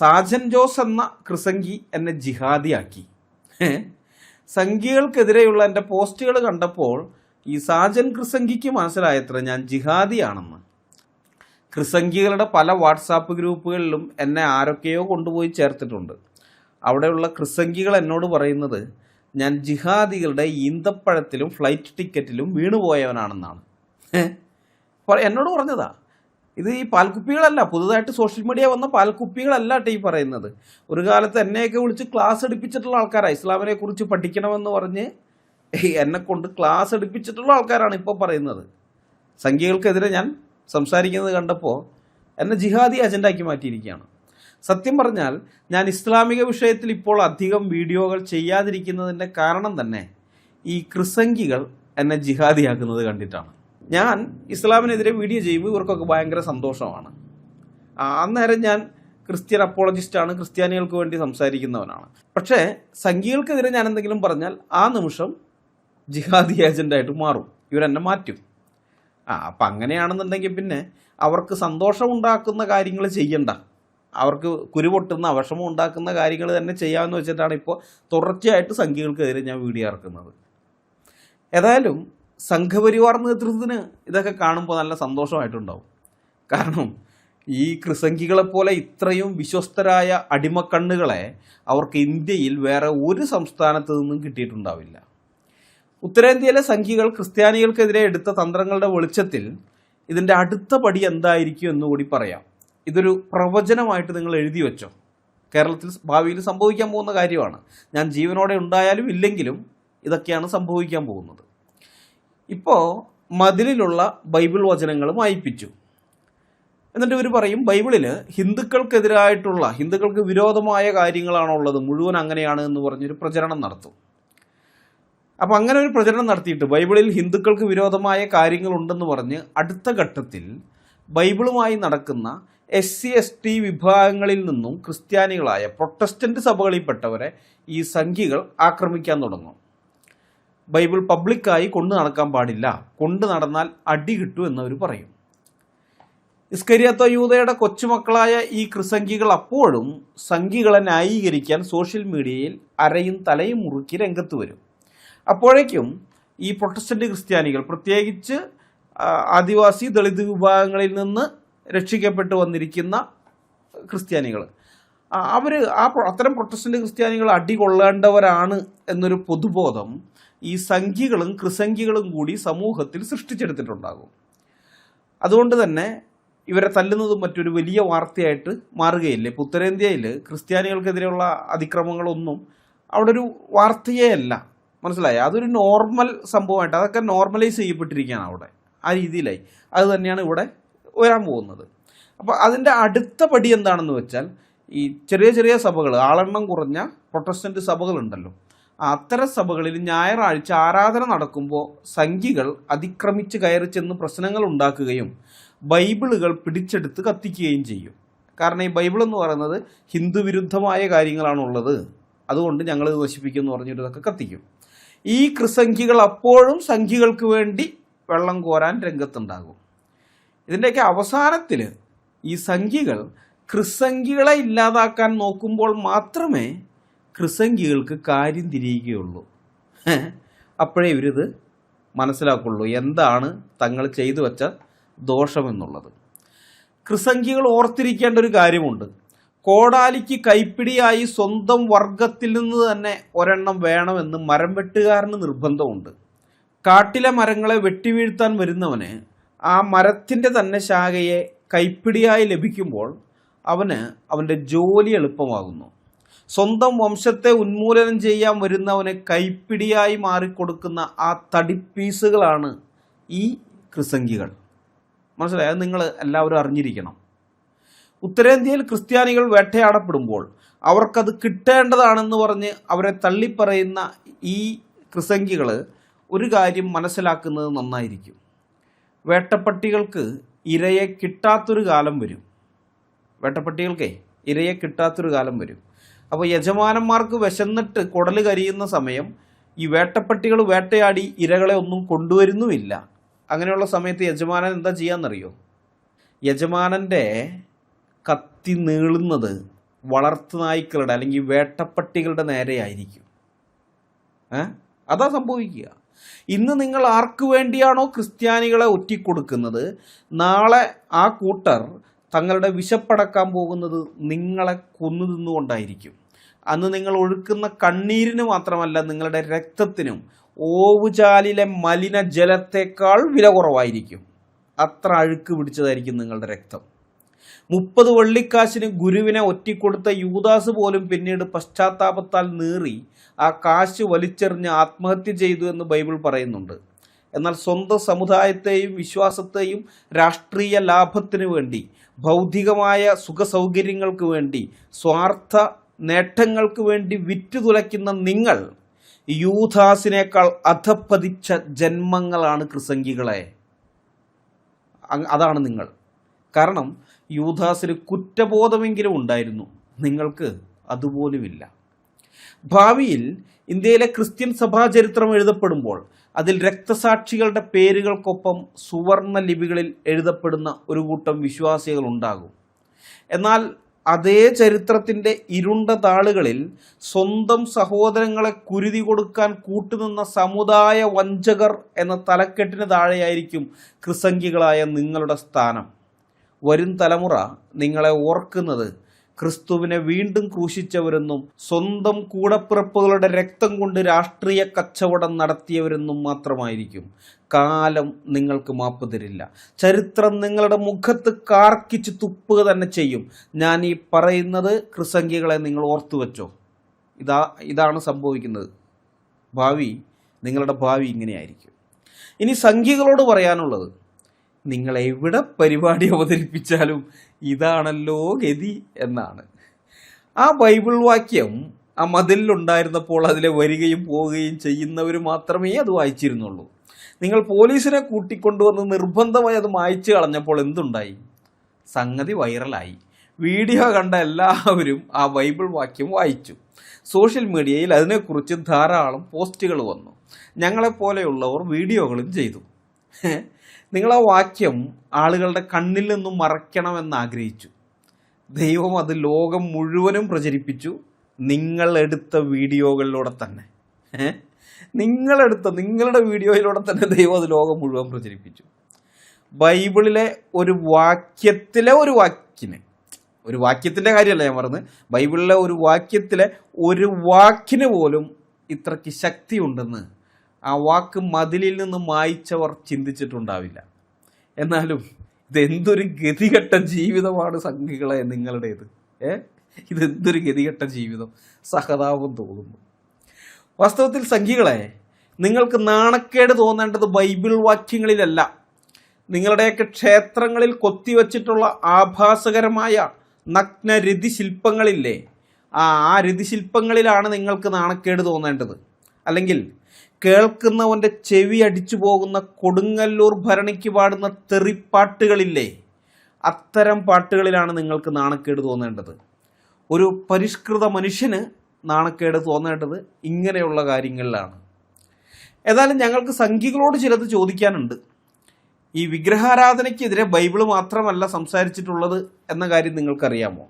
സാജൻ ജോസ് എന്ന ക്രിസംഗി എന്നെ ജിഹാദിയാക്കി. സംഘികൾക്കെതിരെയുള്ള എൻ്റെ പോസ്റ്റുകൾ കണ്ടപ്പോൾ ഈ സാജൻ ക്രിസംഗിക്ക് മനസ്സിലായത്ര ഞാൻ ജിഹാദിയാണെന്ന്. ക്രിസംഗികളുടെ പല വാട്സാപ്പ് ഗ്രൂപ്പുകളിലും എന്നെ ആരൊക്കെയോ കൊണ്ടുപോയി ചേർത്തിട്ടുണ്ട്. അവിടെയുള്ള ക്രിസംഗികൾ എന്നോട് പറയുന്നത് ഞാൻ ജിഹാദികളുടെ ഈന്തപ്പഴത്തിലും ഫ്ലൈറ്റ് ടിക്കറ്റിലും വീണുപോയവനാണെന്നാണ്. എന്നോട് പറഞ്ഞതാ. ഇത് ഈ പാൽക്കുപ്പികളല്ല, പുതുതായിട്ട് സോഷ്യൽ മീഡിയ വന്ന പാൽക്കുപ്പികളല്ല ഈ പറയുന്നത്. ഒരു കാലത്ത് എന്നെയൊക്കെ വിളിച്ച് ക്ലാസ് എടുപ്പിച്ചിട്ടുള്ള ആൾക്കാരാണ്. ഇസ്ലാമിനെ കുറിച്ച് പഠിക്കണമെന്ന് പറഞ്ഞ് എന്നെ കൊണ്ട് ക്ലാസ് എടുപ്പിച്ചിട്ടുള്ള ആൾക്കാരാണ് ഇപ്പോൾ പറയുന്നത്. സംഘികൾക്കെതിരെ ഞാൻ സംസാരിക്കുന്നത് കണ്ടപ്പോൾ എന്നെ ജിഹാദി അജണ്ടാക്കി മാറ്റിയിരിക്കുകയാണ്. സത്യം പറഞ്ഞാൽ ഞാൻ ഇസ്ലാമിക വിഷയത്തിൽ ഇപ്പോൾ അധികം വീഡിയോകൾ ചെയ്യാതിരിക്കുന്നതിൻ്റെ കാരണം തന്നെ ഈ ക്രിസംഗികൾ എന്നെ ജിഹാദിയാക്കുന്നത് കണ്ടിട്ടാണ്. ഞാൻ ഇസ്ലാമിനെതിരെ വീഡിയോ ചെയ്യുമ്പോൾ ഇവർക്കൊക്കെ ഭയങ്കര സന്തോഷമാണ്. അന്നേരം ഞാൻ ക്രിസ്ത്യൻ അപ്പോളജിസ്റ്റാണ്, ക്രിസ്ത്യാനികൾക്ക് വേണ്ടി സംസാരിക്കുന്നവനാണ്. പക്ഷേ സംഘികൾക്കെതിരെ ഞാൻ എന്തെങ്കിലും പറഞ്ഞാൽ ആ നിമിഷം ജിഹാദി ഏജൻ്റായിട്ട് മാറും, ഇവരെന്നെ മാറ്റും. അപ്പം അങ്ങനെയാണെന്നുണ്ടെങ്കിൽ പിന്നെ അവർക്ക് സന്തോഷമുണ്ടാക്കുന്ന കാര്യങ്ങൾ ചെയ്യണ്ട, അവർക്ക് കുരുപൊട്ടുന്ന വിഷമം ഉണ്ടാക്കുന്ന കാര്യങ്ങൾ തന്നെ ചെയ്യാമെന്ന് വെച്ചിട്ടാണ് ഇപ്പോൾ തുടർച്ചയായിട്ട് സംഘികൾക്കെതിരെ ഞാൻ വീഡിയോ ഇറക്കുന്നത്. ഏതായാലും സംഘപരിവാർ നേതൃത്വത്തിന് ഇതൊക്കെ കാണുമ്പോൾ നല്ല സന്തോഷമായിട്ടുണ്ടാവും. കാരണം ഈ ക്രിസംഗികളെപ്പോലെ ഇത്രയും വിശ്വസ്തരായ അടിമക്കണ്ണുകളെ അവർക്ക് ഇന്ത്യയിൽ വേറെ ഒരു സംസ്ഥാനത്ത് നിന്നും കിട്ടിയിട്ടുണ്ടാവില്ല. ഉത്തരേന്ത്യയിലെ സംഘികൾ ക്രിസ്ത്യാനികൾക്കെതിരെ എടുത്ത തന്ത്രങ്ങളുടെ വെളിച്ചത്തിൽ ഇതിൻ്റെ അടുത്ത പടി എന്തായിരിക്കും എന്നുകൂടി പറയാം. ഇതൊരു പ്രവചനമായിട്ട് നിങ്ങൾ എഴുതി വെച്ചോ. കേരളത്തിൽ ഭാവിയിൽ സംഭവിക്കാൻ പോകുന്ന കാര്യമാണ്. ഞാൻ ജീവനോടെ ഉണ്ടായാലും ഇല്ലെങ്കിലും ഇതൊക്കെയാണ് സംഭവിക്കാൻ പോകുന്നത്. ഇപ്പോൾ മതിലിലുള്ള ബൈബിൾ വചനങ്ങൾ വായിപ്പിച്ചു. എന്നിട്ട് ഇവർ പറയും ബൈബിളിൽ ഹിന്ദുക്കൾക്കെതിരായിട്ടുള്ള, ഹിന്ദുക്കൾക്ക് വിരോധമായ കാര്യങ്ങളാണോ ഉള്ളത്, മുഴുവൻ അങ്ങനെയാണ് എന്ന് പറഞ്ഞൊരു പ്രചരണം നടത്തും. അപ്പം അങ്ങനെ ഒരു പ്രചരണം നടത്തിയിട്ട് ബൈബിളിൽ ഹിന്ദുക്കൾക്ക് വിരോധമായ കാര്യങ്ങളുണ്ടെന്ന് പറഞ്ഞ് അടുത്ത ഘട്ടത്തിൽ ബൈബിളുമായി നടക്കുന്ന SC/ST വിഭാഗങ്ങളിൽ നിന്നും ക്രിസ്ത്യാനികളായ പ്രൊട്ടസ്റ്റന്റ് സഭകളിൽപ്പെട്ടവരെ ഈ സംഘികൾ ആക്രമിക്കാൻ തുടങ്ങും. ബൈബിൾ പബ്ലിക്കായി കൊണ്ടു നടക്കാൻ പാടില്ല, കൊണ്ടു നടന്നാൽ അടി കിട്ടൂ എന്നവർ പറയും. ഇസ്കരിയോത്ത യൂദയുടെ കൊച്ചുമക്കളായ ഈ ക്രിസംഘികൾ അപ്പോഴും സംഘികളെ ന്യായീകരിക്കാൻ സോഷ്യൽ മീഡിയയിൽ അരയും തലയും മുറുക്കി രംഗത്ത് വരും. അപ്പോഴേക്കും ഈ പ്രൊട്ടസ്റ്റന്റ് ക്രിസ്ത്യാനികൾ, പ്രത്യേകിച്ച് ആദിവാസി ദളിത് വിഭാഗങ്ങളിൽ നിന്ന് രക്ഷിക്കപ്പെട്ടു വന്നിരിക്കുന്ന ക്രിസ്ത്യാനികൾ, അവർ അത്തരം പ്രൊട്ടസ്റ്റന്റ് ക്രിസ്ത്യാനികൾ അടികൊള്ളേണ്ടവരാണ് എന്നൊരു പൊതുബോധം ഈ സംഘികളും ക്രിസംഘികളും കൂടി സമൂഹത്തിൽ സൃഷ്ടിച്ചെടുത്തിട്ടുണ്ടാകും. അതുകൊണ്ട് തന്നെ ഇവരെ തല്ലുന്നതും മറ്റൊരു വലിയ വാർത്തയായിട്ട് മാറുകയില്ലേ. ഇപ്പോൾ ഉത്തരേന്ത്യയിൽ ക്രിസ്ത്യാനികൾക്കെതിരെയുള്ള അതിക്രമങ്ങളൊന്നും അവിടെ ഒരു വാർത്തയേ അല്ല, മനസ്സിലായി? അതൊരു നോർമൽ സംഭവമായിട്ട് അതൊക്കെ നോർമലൈസ് ചെയ്യപ്പെട്ടിരിക്കുകയാണ് അവിടെ. ആ രീതിയിലായി. അത് തന്നെയാണ് ഇവിടെ വരാൻ പോകുന്നത്. അപ്പോൾ അതിൻ്റെ അടുത്ത പടി എന്താണെന്ന് വെച്ചാൽ, ഈ ചെറിയ ചെറിയ സഭകൾ, ആളെണ്ണം കുറഞ്ഞ പ്രൊട്ടസ്റ്റന്റ് സഭകളുണ്ടല്ലോ, അത്തരം സഭകളിൽ ഞായറാഴ്ച ആരാധന നടക്കുമ്പോൾ സംഘികൾ അതിക്രമിച്ച് കയറി ചെന്ന് പ്രശ്നങ്ങൾ ഉണ്ടാക്കുകയും ബൈബിളുകൾ പിടിച്ചെടുത്ത് കത്തിക്കുകയും ചെയ്യും. കാരണം ഈ ബൈബിൾ എന്ന് പറയുന്നത് ഹിന്ദു വിരുദ്ധമായ കാര്യങ്ങളാണുള്ളത്, അതുകൊണ്ട് ഞങ്ങൾ ഇത് നശിപ്പിക്കും എന്ന് പറഞ്ഞിട്ട് ഇതൊക്കെ കത്തിക്കും. ഈ കൃസംഖികൾ അപ്പോഴും സംഖികൾക്ക് വേണ്ടി വെള്ളം കോരാൻ രംഗത്തുണ്ടാകും. ഇതിൻ്റെയൊക്കെ അവസാനത്തിൽ ഈ സംഖികൾ കൃസംഖികളെ ഇല്ലാതാക്കാൻ നോക്കുമ്പോൾ മാത്രമേ കൃസംഖികൾക്ക് കാര്യം തിരിയുകയുള്ളൂ. അപ്പോഴേ ഇവരിത് മനസ്സിലാക്കുള്ളൂ എന്താണ് തങ്ങൾ ചെയ്തു വച്ച ദോഷമെന്നുള്ളത്. കൃസംഖികൾ ഓർത്തിരിക്കേണ്ട ഒരു കാര്യമുണ്ട്. കോടാലിക്ക് കൈപ്പിടിയായി സ്വന്തം വർഗത്തിൽ നിന്ന് തന്നെ ഒരെണ്ണം വേണമെന്ന് മരം വെട്ടുകാരന് നിർബന്ധമുണ്ട്. കാട്ടിലെ മരങ്ങളെ വെട്ടിവീഴ്ത്താൻ വരുന്നവന് ആ മരത്തിൻ്റെ തന്നെ ശാഖയെ കൈപ്പിടിയായി ലഭിക്കുമ്പോൾ അവൻ്റെ ജോലി എളുപ്പമാകുന്നു. സ്വന്തം വംശത്തെ ഉന്മൂലനം ചെയ്യാൻ വരുന്നവന് കൈപ്പിടിയായി മാറിക്കൊടുക്കുന്ന ആ തടിപ്പീസുകളാണ് ഈ കൃസംഖികൾ. മനസ്സിലായി? അത് നിങ്ങൾ എല്ലാവരും അറിഞ്ഞിരിക്കണം. ഉത്തരേന്ത്യയിൽ ക്രിസ്ത്യാനികൾ വേട്ടയാടപ്പെടുമ്പോൾ അവർക്കത് കിട്ടേണ്ടതാണെന്ന് പറഞ്ഞ് അവരെ തള്ളിപ്പറയുന്ന ഈ കൃസംഖികൾ ഒരു കാര്യം മനസ്സിലാക്കുന്നത് നന്നായിരിക്കും. വേട്ടപ്പട്ടികൾക്ക് ഇരയെ കിട്ടാത്തൊരു കാലം വരും. ഇരയെ കിട്ടാത്തൊരു കാലം വരും. അപ്പോൾ യജമാനന്മാർക്ക് വിശന്നിട്ട് കുടല് കരിയുന്ന സമയം ഈ വേട്ടപ്പട്ടികൾ വേട്ടയാടി ഇരകളെ ഒന്നും കൊണ്ടുവരുന്നുമില്ല. അങ്ങനെയുള്ള സമയത്ത് യജമാനൻ എന്താ ചെയ്യാന്നറിയോ? യജമാനൻ്റെ കത്തി നീളുന്നത് വളർത്തുനായ്ക്കളുടെ അല്ലെങ്കിൽ വേട്ടപ്പട്ടികളുടെ നേരെയായിരിക്കും. അതാ സംഭവിക്കുക. ഇന്ന് നിങ്ങൾ ആർക്ക് വേണ്ടിയാണോ ക്രിസ്ത്യാനികളെ ഒറ്റിക്കൊടുക്കുന്നത്, നാളെ ആ കൂട്ടർ തങ്ങളുടെ വിശപ്പടക്കാൻ പോകുന്നത് നിങ്ങളെ കൊന്നു തിന്നുകൊണ്ടായിരിക്കും. അന്ന് നിങ്ങൾ ഒഴുക്കുന്ന കണ്ണീരിന് മാത്രമല്ല, നിങ്ങളുടെ രക്തത്തിനും ഓവുചാലിലെ മലിനജലത്തേക്കാൾ വില കുറവായിരിക്കും. അത്ര അഴുക്ക് പിടിച്ചതായിരിക്കും നിങ്ങളുടെ രക്തം. 30 വെള്ളിക്കാശിന് ഗുരുവിനെ ഒറ്റിക്കൊടുത്ത യൂദാസ് പോലും പിന്നീട് പശ്ചാത്താപത്താൽ നീറി ആ കാശ് വലിച്ചെറിഞ്ഞ് ആത്മഹത്യ ചെയ്തു എന്ന് ബൈബിൾ പറയുന്നുണ്ട്. എന്നാൽ സ്വന്തം സമുദായത്തെയും വിശ്വാസത്തെയും രാഷ്ട്രീയ ലാഭത്തിനു വേണ്ടി, ഭൗതികമായ സുഖസൗകര്യങ്ങൾക്ക് വേണ്ടി, സ്വാർത്ഥ നേട്ടങ്ങൾക്ക് വേണ്ടി വിറ്റുതുലയ്ക്കുന്ന നിങ്ങൾ യൂദാസിനേക്കാൾ അധപ്പതിച്ച ജന്മങ്ങളാണ് കൃസംഖികളെ. അതാണ് നിങ്ങൾ. കാരണം യൂദാസിന് കുറ്റബോധമെങ്കിലും ഉണ്ടായിരുന്നു, നിങ്ങൾക്ക് അതുപോലുമില്ല. ഭാവിയിൽ ഇന്ത്യയിലെ ക്രിസ്ത്യൻ സഭാചരിത്രം എഴുതപ്പെടുമ്പോൾ അതിൽ രക്തസാക്ഷികളുടെ പേരുകൾക്കൊപ്പം സുവർണ ലിപികളിൽ എഴുതപ്പെടുന്ന ഒരു കൂട്ടം വിശ്വാസികൾ ഉണ്ടാകും. എന്നാൽ അതേ ചരിത്രത്തിൻ്റെ ഇരുണ്ട താളുകളിൽ സ്വന്തം സഹോദരങ്ങളെ കുരുതി കൊടുക്കാൻ കൂട്ടുനിന്ന സമുദായ വഞ്ചകർ എന്ന തലക്കെട്ടിന് താഴെയായിരിക്കും കൃസംഖികളായ നിങ്ങളുടെ സ്ഥാനം. വരും തലമുറ നിങ്ങളെ ഓർക്കുന്നത് ക്രിസ്തുവിനെ വീണ്ടും ക്രൂശിച്ചവരെന്നും സ്വന്തം കൂടപ്പിറപ്പുകളുടെ രക്തം കൊണ്ട് രാഷ്ട്രീയ കച്ചവടം നടത്തിയവരെന്നും മാത്രമായിരിക്കും. കാലം നിങ്ങൾക്ക് മാപ്പ് തരില്ല. ചരിത്രം നിങ്ങളുടെ മുഖത്ത് കാർക്കിച്ച് തുപ്പുക തന്നെ ചെയ്യും. ഞാൻ ഈ പറയുന്നത് കൃസംഖികളെ നിങ്ങൾ ഓർത്തു വെച്ചോ. ഇതാണ് സംഭവിക്കുന്നത്. നിങ്ങളുടെ ഭാവി ഇങ്ങനെയായിരിക്കും. ഇനി സംഖ്യകളോട് പറയാനുള്ളത്, നിങ്ങൾ എവിടെ പരിപാടി അവതരിപ്പിച്ചാലും ഇതാണല്ലോ ഗതി എന്നാണ്. ആ ബൈബിൾ വാക്യം ആ മതിലുണ്ടായിരുന്നപ്പോൾ അതിലെ വരികയും പോവുകയും ചെയ്യുന്നവർ മാത്രമേ അത് വായിച്ചിരുന്നുള്ളൂ. നിങ്ങൾ പോലീസിനെ കൂട്ടിക്കൊണ്ടുവന്ന് നിർബന്ധമായി അത് മായ്ച്ചു കളഞ്ഞപ്പോൾ എന്തുണ്ടായി? സംഗതി വൈറലായി. വീഡിയോ കണ്ട എല്ലാവരും ആ ബൈബിൾ വാക്യം വായിച്ചു. സോഷ്യൽ മീഡിയയിൽ അതിനെക്കുറിച്ച് ധാരാളം പോസ്റ്റുകൾ വന്നു. ഞങ്ങളെപ്പോലെയുള്ളവർ വീഡിയോകളും ചെയ്തു. നിങ്ങൾ ആ വാക്യം ആളുകളുടെ കണ്ണിൽ നിന്നും മറയ്ക്കണമെന്ന് ആഗ്രഹിച്ചു. ദൈവം അത് ലോകം മുഴുവനും പ്രചരിപ്പിച്ചു. നിങ്ങളെടുത്ത വീഡിയോകളിലൂടെ തന്നെ നിങ്ങളുടെ വീഡിയോയിലൂടെ തന്നെ ദൈവം അത് ലോകം മുഴുവൻ പ്രചരിപ്പിച്ചു. ബൈബിളിലെ ഒരു വാക്യത്തിൻ്റെ കാര്യമല്ല ഞാൻ പറഞ്ഞത്, ബൈബിളിലെ ഒരു വാക്യത്തിലെ ഒരു വാക്കിന് പോലും ഇത്രയ്ക്ക് ശക്തിയുണ്ടെന്ന് ആ വാക്ക് മതിലിൽ നിന്ന് മായ്ച്ചവർ ചിന്തിച്ചിട്ടുണ്ടാവില്ല. എന്നാലും ഇതെന്തൊരു ഗതികെട്ട ജീവിതമാണ് സംഘികളെ നിങ്ങളുടേത്. ഇതെന്തൊരു ഗതികെട്ട ജീവിതം, സഹതാപം തോന്നുന്നു. വാസ്തവത്തിൽ സംഘികളെ, നിങ്ങൾക്ക് നാണക്കേട് തോന്നേണ്ടത് ബൈബിൾ വാക്യങ്ങളിലല്ല, നിങ്ങളുടെയൊക്കെ ക്ഷേത്രങ്ങളിൽ കൊത്തിവെച്ചിട്ടുള്ള ആഭാസകരമായ നഗ്ന രതിശില്പങ്ങളില്ലേ, ആ രതിശില്പങ്ങളിലാണ് നിങ്ങൾക്ക് നാണക്കേട് തോന്നേണ്ടത്. അല്ലെങ്കിൽ കേൾക്കുന്നവൻ്റെ ചെവി അടിച്ചു പോകുന്ന കൊടുങ്ങല്ലൂർ ഭരണിക്ക് പാടുന്ന തെറിപ്പാട്ടുകളില്ലേ, അത്തരം പാട്ടുകളിലാണ് നിങ്ങൾക്ക് നാണക്കേട് തോന്നേണ്ടത്. ഒരു പരിഷ്കൃത മനുഷ്യന് നാണക്കേട് തോന്നേണ്ടത് ഇങ്ങനെയുള്ള കാര്യങ്ങളിലാണ്. ഏതായാലും ഞങ്ങൾക്ക് സംഘികളോട് ചിലത് ചോദിക്കാനുണ്ട്. ഈ വിഗ്രഹാരാധനയ്ക്കെതിരെ ബൈബിള് മാത്രമല്ല സംസാരിച്ചിട്ടുള്ളത് എന്ന കാര്യം നിങ്ങൾക്കറിയാമോ?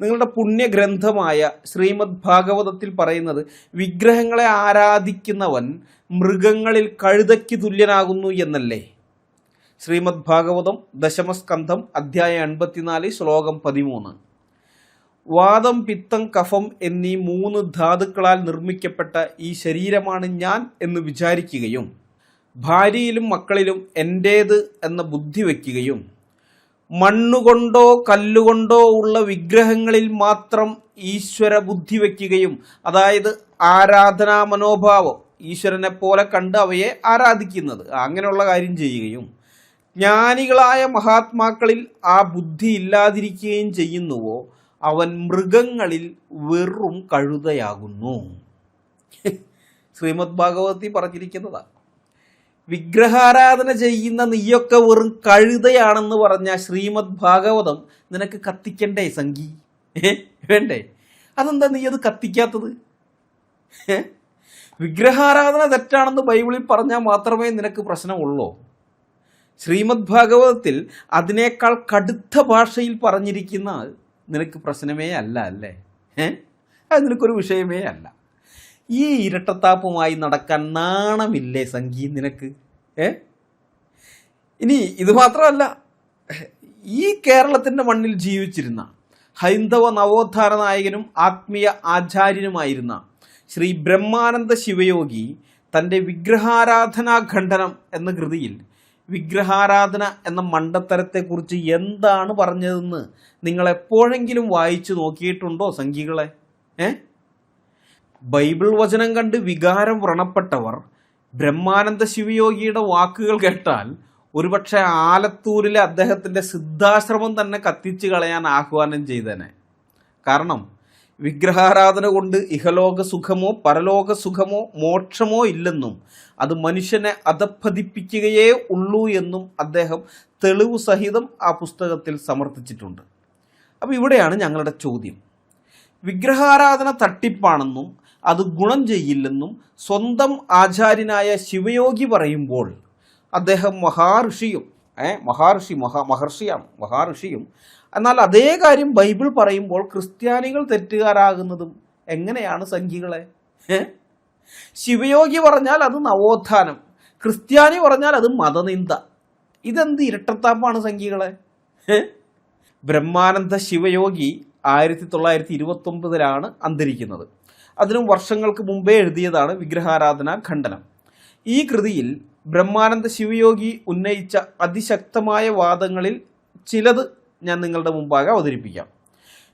നിങ്ങളുടെ പുണ്യഗ്രന്ഥമായ ശ്രീമദ് ഭാഗവതത്തിൽ പറയുന്നത് വിഗ്രഹങ്ങളെ ആരാധിക്കുന്നവൻ മൃഗങ്ങളിൽ കഴുതയ്ക്ക് തുല്യനാകുന്നു എന്നല്ലേ? ശ്രീമദ് ഭാഗവതം ദശമസ്കന്ധം അധ്യായം 84 ശ്ലോകം 13. വാദം, പിത്തം, കഫം എന്നീ 3 ധാതുക്കളാൽ നിർമ്മിക്കപ്പെട്ട ഈ ശരീരമാണ് ഞാൻ എന്ന് വിചാരിക്കുകയും ഭാര്യയിലും മക്കളിലും എൻ്റേത് എന്ന ബുദ്ധി വയ്ക്കുകയും മണ്ണുകൊണ്ടോ കല്ലുകൊണ്ടോ ഉള്ള വിഗ്രഹങ്ങളിൽ മാത്രം ഈശ്വര ബുദ്ധി വയ്ക്കുകയും, അതായത് ആരാധനാ മനോഭാവം, ഈശ്വരനെ പോലെ കണ്ട് അവയെ ആരാധിക്കുന്നത്, അങ്ങനെയുള്ള കാര്യം ചെയ്യുകയും ജ്ഞാനികളായ മഹാത്മാക്കളിൽ ആ ബുദ്ധി ഇല്ലാതിരിക്കുകയും ചെയ്യുന്നുവോ അവൻ മൃഗങ്ങളിൽ വെറും കഴുതയാകുന്നു. ശ്രീമദ് ഭാഗവതത്തിൽ പറഞ്ഞിരിക്കുന്നതാണ്. വിഗ്രഹാരാധന ചെയ്യുന്ന നീയൊക്കെ വെറും കഴുതയാണെന്ന് പറഞ്ഞ ശ്രീമദ് ഭാഗവതം നിനക്ക് കത്തിക്കണ്ടേ സംഗി? വേണ്ടേ? അതെന്താ നീ അത് കത്തിക്കാത്തത്? വിഗ്രഹാരാധന തെറ്റാണെന്ന് ബൈബിളിൽ പറഞ്ഞാൽ മാത്രമേ നിനക്ക് പ്രശ്നമുള്ളൂ. ശ്രീമദ് ഭാഗവതത്തിൽ അതിനേക്കാൾ കടുത്ത ഭാഷയിൽ പറഞ്ഞിരിക്കുന്ന നിനക്ക് പ്രശ്നമേ അല്ല അല്ലേ? അത് നിനക്കൊരു വിഷയമേ അല്ല. ഈ ഇരട്ടത്താപ്പുമായി നടക്കാൻ നാണമില്ലേ സംഗീ നിനക്ക്? ഇനി ഇത് മാത്രമല്ല, ഈ കേരളത്തിൻ്റെ മണ്ണിൽ ജീവിച്ചിരുന്ന ഹൈന്ദവ നവോത്ഥാന നായകനും ആത്മീയ ആചാര്യനുമായിരുന്ന ശ്രീ ബ്രഹ്മാനന്ദ ശിവയോഗി തൻ്റെ വിഗ്രഹാരാധനാ ഖണ്ഡനം എന്ന കൃതിയിൽ വിഗ്രഹാരാധന എന്ന മണ്ടത്തരത്തെക്കുറിച്ച് എന്താണ് പറഞ്ഞതെന്ന് നിങ്ങൾ എപ്പോഴെങ്കിലും വായിച്ചു നോക്കിയിട്ടുണ്ടോ സംഘികളെ? ബൈബിൾ വചനം കണ്ട് വികാരം വ്രണപ്പെട്ടവർ ബ്രഹ്മാനന്ദ ശിവയോഗിയുടെ വാക്കുകൾ കേട്ടാൽ ഒരുപക്ഷെ ആലത്തൂരിലെ അദ്ദേഹത്തിൻ്റെ സിദ്ധാശ്രമം തന്നെ കത്തിച്ചു കളയാൻ ആഹ്വാനം ചെയ്തേനെ. കാരണം വിഗ്രഹാരാധന കൊണ്ട് ഇഹലോക സുഖമോ പരലോക സുഖമോ മോക്ഷമോ ഇല്ലെന്നും അത് മനുഷ്യനെ അധപ്പതിപ്പിക്കുകയേ ഉള്ളൂ എന്നും അദ്ദേഹം തെളിവ് സഹിതം ആ പുസ്തകത്തിൽ സമർത്ഥിച്ചിട്ടുണ്ട്. അപ്പോൾ ഇവിടെയാണ് ഞങ്ങളുടെ ചോദ്യം. വിഗ്രഹാരാധന തട്ടിപ്പാണെന്നും അത് ഗുണം ചെയ്യില്ലെന്നും സ്വന്തം ആചാര്യനായ ശിവയോഗി പറയുമ്പോൾ അദ്ദേഹം മഹർഷിയും എന്നാൽ അതേ കാര്യം ബൈബിൾ പറയുമ്പോൾ ക്രിസ്ത്യാനികൾ തെറ്റുകാരാകുന്നതും എങ്ങനെയാണ് സംഘികളെ? ശിവയോഗി പറഞ്ഞാൽ അത് നവോത്ഥാനം, ക്രിസ്ത്യാനി പറഞ്ഞാൽ അത് മതനിന്ദ. ഇതെന്ത് ഇരട്ടത്താപ്പാണ് സംഘികളെ? ബ്രഹ്മാനന്ദ ശിവയോഗി 1929 അന്തരിക്കുന്നത്. അതിനും വർഷങ്ങൾക്ക് മുമ്പേ എഴുതിയതാണ് വിഗ്രഹാരാധനാ ഖണ്ഡനം. ഈ കൃതിയിൽ ബ്രഹ്മാനന്ദ ശിവയോഗി ഉന്നയിച്ച അതിശക്തമായ വാദങ്ങളിൽ ചിലത് ഞാൻ നിങ്ങളുടെ മുമ്പാകെ അവതരിപ്പിക്കാം.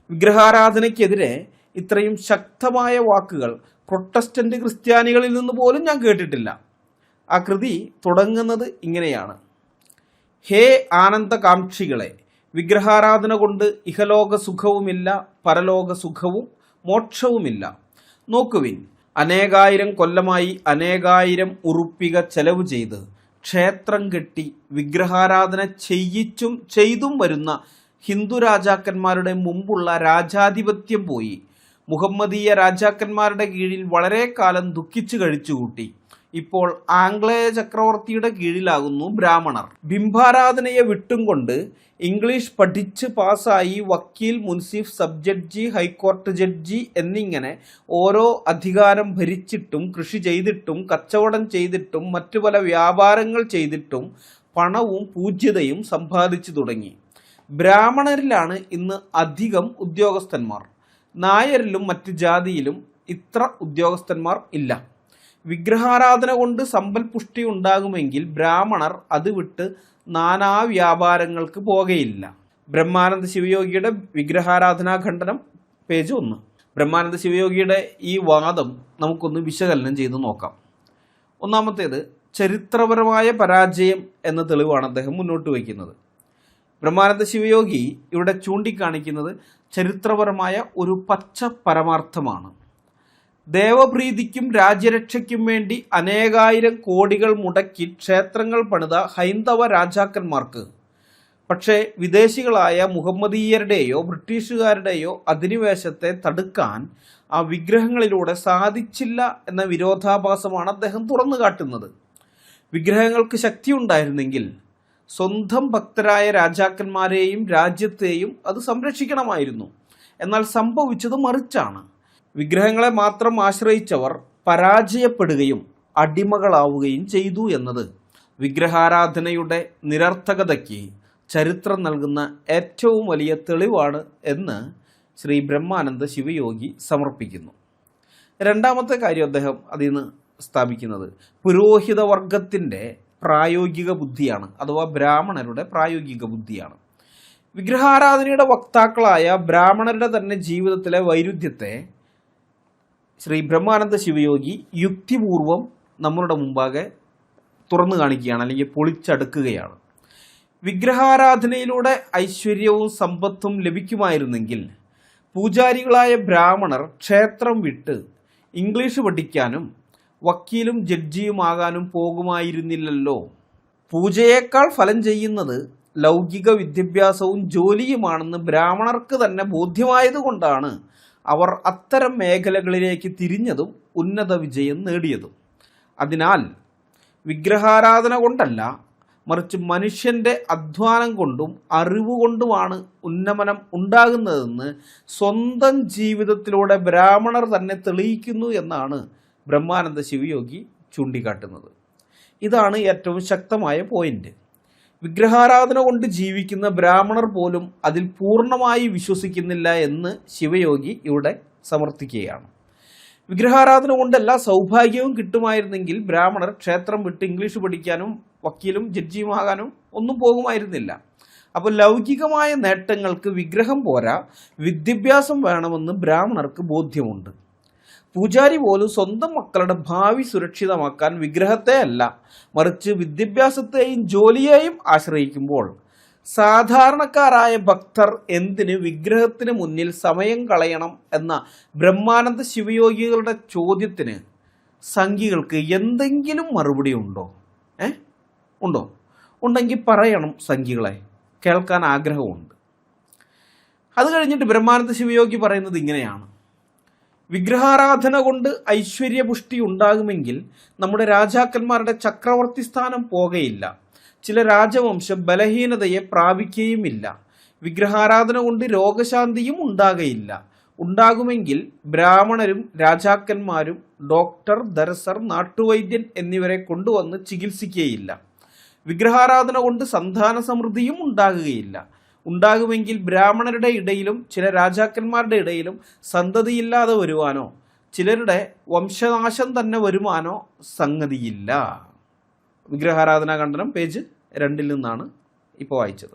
വിഗ്രഹാരാധനയ്ക്കെതിരെ ഇത്രയും ശക്തമായ വാക്കുകൾ പ്രൊട്ടസ്റ്റന്റ് ക്രിസ്ത്യാനികളിൽ നിന്ന് പോലും ഞാൻ കേട്ടിട്ടില്ല. ആ കൃതി തുടങ്ങുന്നത് ഇങ്ങനെയാണ്: ഹേ ആനന്ദകാംക്ഷികളെ, വിഗ്രഹാരാധന കൊണ്ട് ഇഹലോക സുഖവുമില്ല, പരലോക സുഖവും മോക്ഷവുമില്ല. നോക്കുവിൻ, അനേകായിരം കൊല്ലമായി അനേകായിരം ഉറുപ്പിക ചെലവ് ചെയ്ത് ക്ഷേത്രം കെട്ടി വിഗ്രഹാരാധന ചെയ്തും വരുന്ന ഹിന്ദു രാജാക്കന്മാരുടെ മുമ്പുള്ള രാജാധിപത്യം പോയി മുഹമ്മദീയ രാജാക്കന്മാരുടെ കീഴിൽ വളരെ കാലം ദുഃഖിച്ചു കഴിച്ചുകൂട്ടി. ഇപ്പോൾ ആംഗ്ലേയ ചക്രവർത്തിയുടെ കീഴിലാകുന്നു ബ്രാഹ്മണർ. ബിംബാരാധനയെ വിട്ടും കൊണ്ട് ഇംഗ്ലീഷ് പഠിച്ച് പാസ്സായി വക്കീൽ, മുൻസിഫ്, സബ് ജഡ്ജി, ഹൈക്കോർട്ട് ജഡ്ജി എന്നിങ്ങനെ ഓരോ അധികാരം ഭരിച്ചിട്ടും കൃഷി ചെയ്തിട്ടും കച്ചവടം ചെയ്തിട്ടും മറ്റു പല വ്യാപാരങ്ങൾ ചെയ്തിട്ടും പണവും പൂജ്യതയും സമ്പാദിച്ചു തുടങ്ങി. ബ്രാഹ്മണരിലാണ് ഇന്ന് അധികം ഉദ്യോഗസ്ഥന്മാർ. നായരിലും മറ്റ് ജാതിയിലും ഇത്ര ഉദ്യോഗസ്ഥന്മാർ ഇല്ല. വിഗ്രഹാരാധന കൊണ്ട് സമ്പൽ പുഷ്ടി ഉണ്ടാകുമെങ്കിൽ ബ്രാഹ്മണർ അത് വിട്ട് നാനാ വ്യാപാരങ്ങൾക്ക് പോകയില്ല. ബ്രഹ്മാനന്ദ ശിവയോഗിയുടെ വിഗ്രഹാരാധനാ ഖണ്ഡനം, പേജ് 1. ബ്രഹ്മാനന്ദ ശിവയോഗിയുടെ ഈ വാദം നമുക്കൊന്ന് വിശകലനം ചെയ്ത് നോക്കാം. ഒന്നാമത്തേത്, ചരിത്രപരമായ പരാജയം എന്ന തെളിവാണ് അദ്ദേഹം മുന്നോട്ട് വയ്ക്കുന്നത്. ബ്രഹ്മാനന്ദ ശിവയോഗി ഇവിടെ ചൂണ്ടിക്കാണിക്കുന്നത് ചരിത്രപരമായ ഒരു പച്ച പരമാർത്ഥമാണ്. ദേവപ്രീതിക്കും രാജ്യരക്ഷയ്ക്കും വേണ്ടി അനേകായിരം കോടികൾ മുടക്കി ക്ഷേത്രങ്ങൾ പണിത ഹൈന്ദവ രാജാക്കന്മാർക്ക് പക്ഷേ വിദേശികളായ മുഹമ്മദീയരുടെയോ ബ്രിട്ടീഷുകാരുടെയോ അധിനിവേശത്തെ തടുക്കാൻ ആ വിഗ്രഹങ്ങളിലൂടെ സാധിച്ചില്ല എന്ന വിരോധാഭാസമാണ് അദ്ദേഹം തുറന്നു കാട്ടുന്നത്. വിഗ്രഹങ്ങൾക്ക് ശക്തിയുണ്ടായിരുന്നെങ്കിൽ സ്വന്തം ഭക്തരായ രാജാക്കന്മാരെയും രാജ്യത്തെയും അത് സംരക്ഷിക്കണമായിരുന്നു. എന്നാൽ സംഭവിച്ചത് മറിച്ചാണ്. വിഗ്രഹങ്ങളെ മാത്രം ആശ്രയിച്ചവർ പരാജയപ്പെടുകയും അടിമകളാവുകയും ചെയ്തു എന്നത് വിഗ്രഹാരാധനയുടെ നിരർത്ഥകതയ്ക്ക് ചരിത്രം നൽകുന്ന ഏറ്റവും വലിയ തെളിവാണ് എന്ന് ശ്രീ ബ്രഹ്മാനന്ദ ശിവയോഗി സമർപ്പിക്കുന്നു. രണ്ടാമത്തെ കാര്യം അദ്ദേഹം അതിൽ നിന്ന് സ്ഥാപിക്കുന്നത് പുരോഹിത വർഗത്തിൻ്റെ പ്രായോഗിക ബുദ്ധിയാണ്, അഥവാ ബ്രാഹ്മണരുടെ പ്രായോഗിക ബുദ്ധിയാണ്. വിഗ്രഹാരാധനയുടെ വക്താക്കളായ ബ്രാഹ്മണരുടെ തന്നെ ജീവിതത്തിലെ വൈരുദ്ധ്യത്തെ ശ്രീ ബ്രഹ്മാനന്ദ ശിവയോഗി യുക്തിപൂർവം നമ്മളുടെ മുമ്പാകെ തുറന്നു കാണിക്കുകയാണ്, അല്ലെങ്കിൽ പൊളിച്ചടുക്കുകയാണ്. വിഗ്രഹാരാധനയിലൂടെ ഐശ്വര്യവും സമ്പത്തും ലഭിക്കുമായിരുന്നെങ്കിൽ പൂജാരികളായ ബ്രാഹ്മണർ ക്ഷേത്രം വിട്ട് ഇംഗ്ലീഷ് പഠിക്കാനും വക്കീലും ജഡ്ജിയുമാകാനും പോകുമായിരുന്നില്ലല്ലോ. പൂജയേക്കാൾ ഫലം ചെയ്യുന്നത് ലൗകിക വിദ്യാഭ്യാസവും ജോലിയുമാണെന്ന് ബ്രാഹ്മണർക്ക് തന്നെ ബോധ്യമായതുകൊണ്ടാണ് അവർ അത്തരം മേഖലകളിലേക്ക് തിരിഞ്ഞതും ഉന്നത വിജയം നേടിയതും. അതിനാൽ വിഗ്രഹാരാധന കൊണ്ടല്ല, മറിച്ച് മനുഷ്യൻ്റെ അധ്വാനം കൊണ്ടും അറിവുകൊണ്ടുമാണ് ഉന്നമനം ഉണ്ടാകുന്നതെന്ന് സ്വന്തം ജീവിതത്തിലൂടെ ബ്രാഹ്മണർ തന്നെ തെളിയിക്കുന്നു എന്നാണ് ബ്രഹ്മാനന്ദ ശിവയോഗി ചൂണ്ടിക്കാട്ടുന്നത്. ഇതാണ് ഏറ്റവും ശക്തമായ പോയിന്റ്. വിഗ്രഹാരാധന കൊണ്ട് ജീവിക്കുന്ന ബ്രാഹ്മണർ പോലും അതിൽ പൂർണ്ണമായി വിശ്വസിക്കുന്നില്ല എന്ന് ശിവയോഗി ഇവിടെ സമർത്ഥിക്കുകയാണ്. വിഗ്രഹാരാധന കൊണ്ടല്ല സൗഭാഗ്യവും കിട്ടുമായിരുന്നെങ്കിൽ ബ്രാഹ്മണർ ക്ഷേത്രം വിട്ട് ഇംഗ്ലീഷ് പഠിക്കാനും വക്കീലും ജഡ്ജിയുമാകാനും ഒന്നും പോകുമായിരുന്നില്ല. അപ്പോൾ ലൗകികമായ നേട്ടങ്ങൾക്ക് വിഗ്രഹം പോരാ, വിദ്യാഭ്യാസം വേണമെന്ന് ബ്രാഹ്മണർക്ക് ബോധ്യമുണ്ട്. പൂജാരി പോലും സ്വന്തം മക്കളുടെ ഭാവി സുരക്ഷിതമാക്കാൻ വിഗ്രഹത്തെ അല്ല, മറിച്ച് വിദ്യാഭ്യാസത്തെയും ജോലിയെയും ആശ്രയിക്കുമ്പോൾ സാധാരണക്കാരായ ഭക്തർ എന്തിന് വിഗ്രഹത്തിന് മുന്നിൽ സമയം കളയണം എന്ന ബ്രഹ്മാനന്ദ ശിവയോഗികളുടെ ചോദ്യത്തിന് സംഘികൾക്ക് എന്തെങ്കിലും മറുപടി ഉണ്ടോ? ഉണ്ടോ? ഉണ്ടെങ്കിൽ പറയണം സംഘികളെ, കേൾക്കാൻ ആഗ്രഹമുണ്ട്. അത് കഴിഞ്ഞിട്ട് ബ്രഹ്മാനന്ദ ശിവയോഗി പറയുന്നത് ഇങ്ങനെയാണ്: വിഗ്രഹാരാധന കൊണ്ട് ഐശ്വര്യപുഷ്ടി ഉണ്ടാകുമെങ്കിൽ നമ്മുടെ രാജാക്കന്മാരുടെ ചക്രവർത്തി സ്ഥാനം പോകയില്ല, ചില രാജവംശം ബലഹീനതയെ പ്രാപിക്കുകയുമില്ല. വിഗ്രഹാരാധന കൊണ്ട് രോഗശാന്തിയും ഉണ്ടാകയില്ല. ഉണ്ടാകുമെങ്കിൽ ബ്രാഹ്മണരും രാജാക്കന്മാരും ഡോക്ടർ, ദരസർ, നാട്ടുവൈദ്യൻ എന്നിവരെ കൊണ്ടുവന്ന് ചികിത്സിക്കുകയില്ല. വിഗ്രഹാരാധന കൊണ്ട് സന്താന സമൃദ്ധിയും ഉണ്ടാകുകയില്ല. ഉണ്ടാകുമെങ്കിൽ ബ്രാഹ്മണരുടെ ഇടയിലും ചില രാജാക്കന്മാരുടെ ഇടയിലും സന്തതിയില്ലാതെ വരുവാനോ ചിലരുടെ വംശനാശം തന്നെ വരുവാനോ സംഗതിയില്ല. വിഗ്രഹാരാധനാ ഖണ്ഡനം പേജ് 2 നിന്നാണ് ഇപ്പോൾ വായിച്ചത്.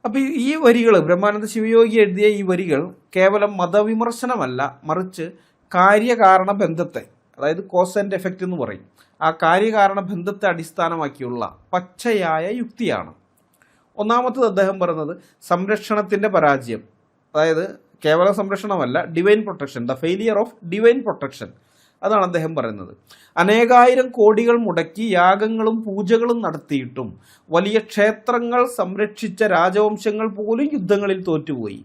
അപ്പോൾ ഈ വരികൾ, ബ്രഹ്മാനന്ദ ശിവയോഗി എഴുതിയ ഈ വരികൾ കേവലം മതവിമർശനമല്ല, മറിച്ച് കാര്യകാരണ ബന്ധത്തെ, അതായത് കോസ് ആൻഡ് എഫക്റ്റ് എന്ന് പറയും, ആ കാര്യകാരണ ബന്ധത്തെ അടിസ്ഥാനമാക്കിയുള്ള പച്ചയായ യുക്തിയാണ്. ഒന്നാമത്തത് അദ്ദേഹം പറയുന്നത് സംരക്ഷണത്തിൻ്റെ പരാജയം, അതായത് കേവല സംരക്ഷണമല്ല, divine protection, the failure of divine protection, അതാണ് അദ്ദേഹം പറയുന്നത്. അനേകായിരം കോടികൾ മുടക്കി യാഗങ്ങളും പൂജകളും നടത്തിയിട്ടും വലിയ ക്ഷേത്രങ്ങൾ സംരക്ഷിച്ച രാജവംശങ്ങൾ പോലും യുദ്ധങ്ങളിൽ തോറ്റുപോയി.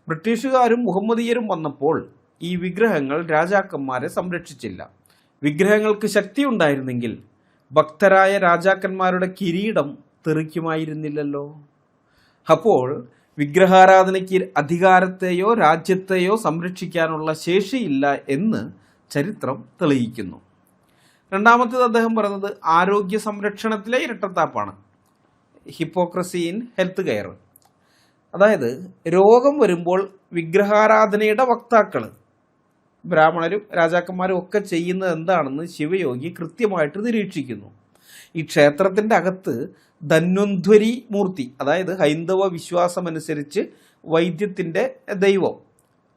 ബ്രിട്ടീഷുകാരും മുഹമ്മദീയരും വന്നപ്പോൾ ഈ വിഗ്രഹങ്ങൾ രാജാക്കന്മാരെ സംരക്ഷിച്ചില്ല. വിഗ്രഹങ്ങൾക്ക് ശക്തി ഉണ്ടായിരുന്നെങ്കിൽ ഭക്തരായ രാജാക്കന്മാരുടെ കിരീടം തെറിക്കുമായിരുന്നില്ലല്ലോ. അപ്പോൾ വിഗ്രഹാരാധനയ്ക്ക് അധികാരത്തെയോ രാജ്യത്തെയോ സംരക്ഷിക്കാനുള്ള ശേഷിയില്ല എന്ന് ചരിത്രം തെളിയിക്കുന്നു. രണ്ടാമത്തേത് അദ്ദേഹം പറയുന്നത് ആരോഗ്യ സംരക്ഷണത്തിലെ ഇരട്ടത്താപ്പാണ്, ഹിപ്പോക്രസി ഇൻ ഹെൽത്ത് കെയർ. അതായത് രോഗം വരുമ്പോൾ വിഗ്രഹാരാധനയുടെ വക്താക്കൾ ബ്രാഹ്മണരും രാജാക്കന്മാരും ഒക്കെ ചെയ്യുന്നത് എന്താണെന്ന് ശിവയോഗി കൃത്യമായിട്ട് നിരീക്ഷിക്കുന്നു. ഈ ക്ഷേത്രത്തിൻ്റെ അകത്ത് ധന്വന്ധ്വരി മൂർത്തി, അതായത് ഹൈന്ദവ വിശ്വാസമനുസരിച്ച് വൈദ്യത്തിൻ്റെ ദൈവം,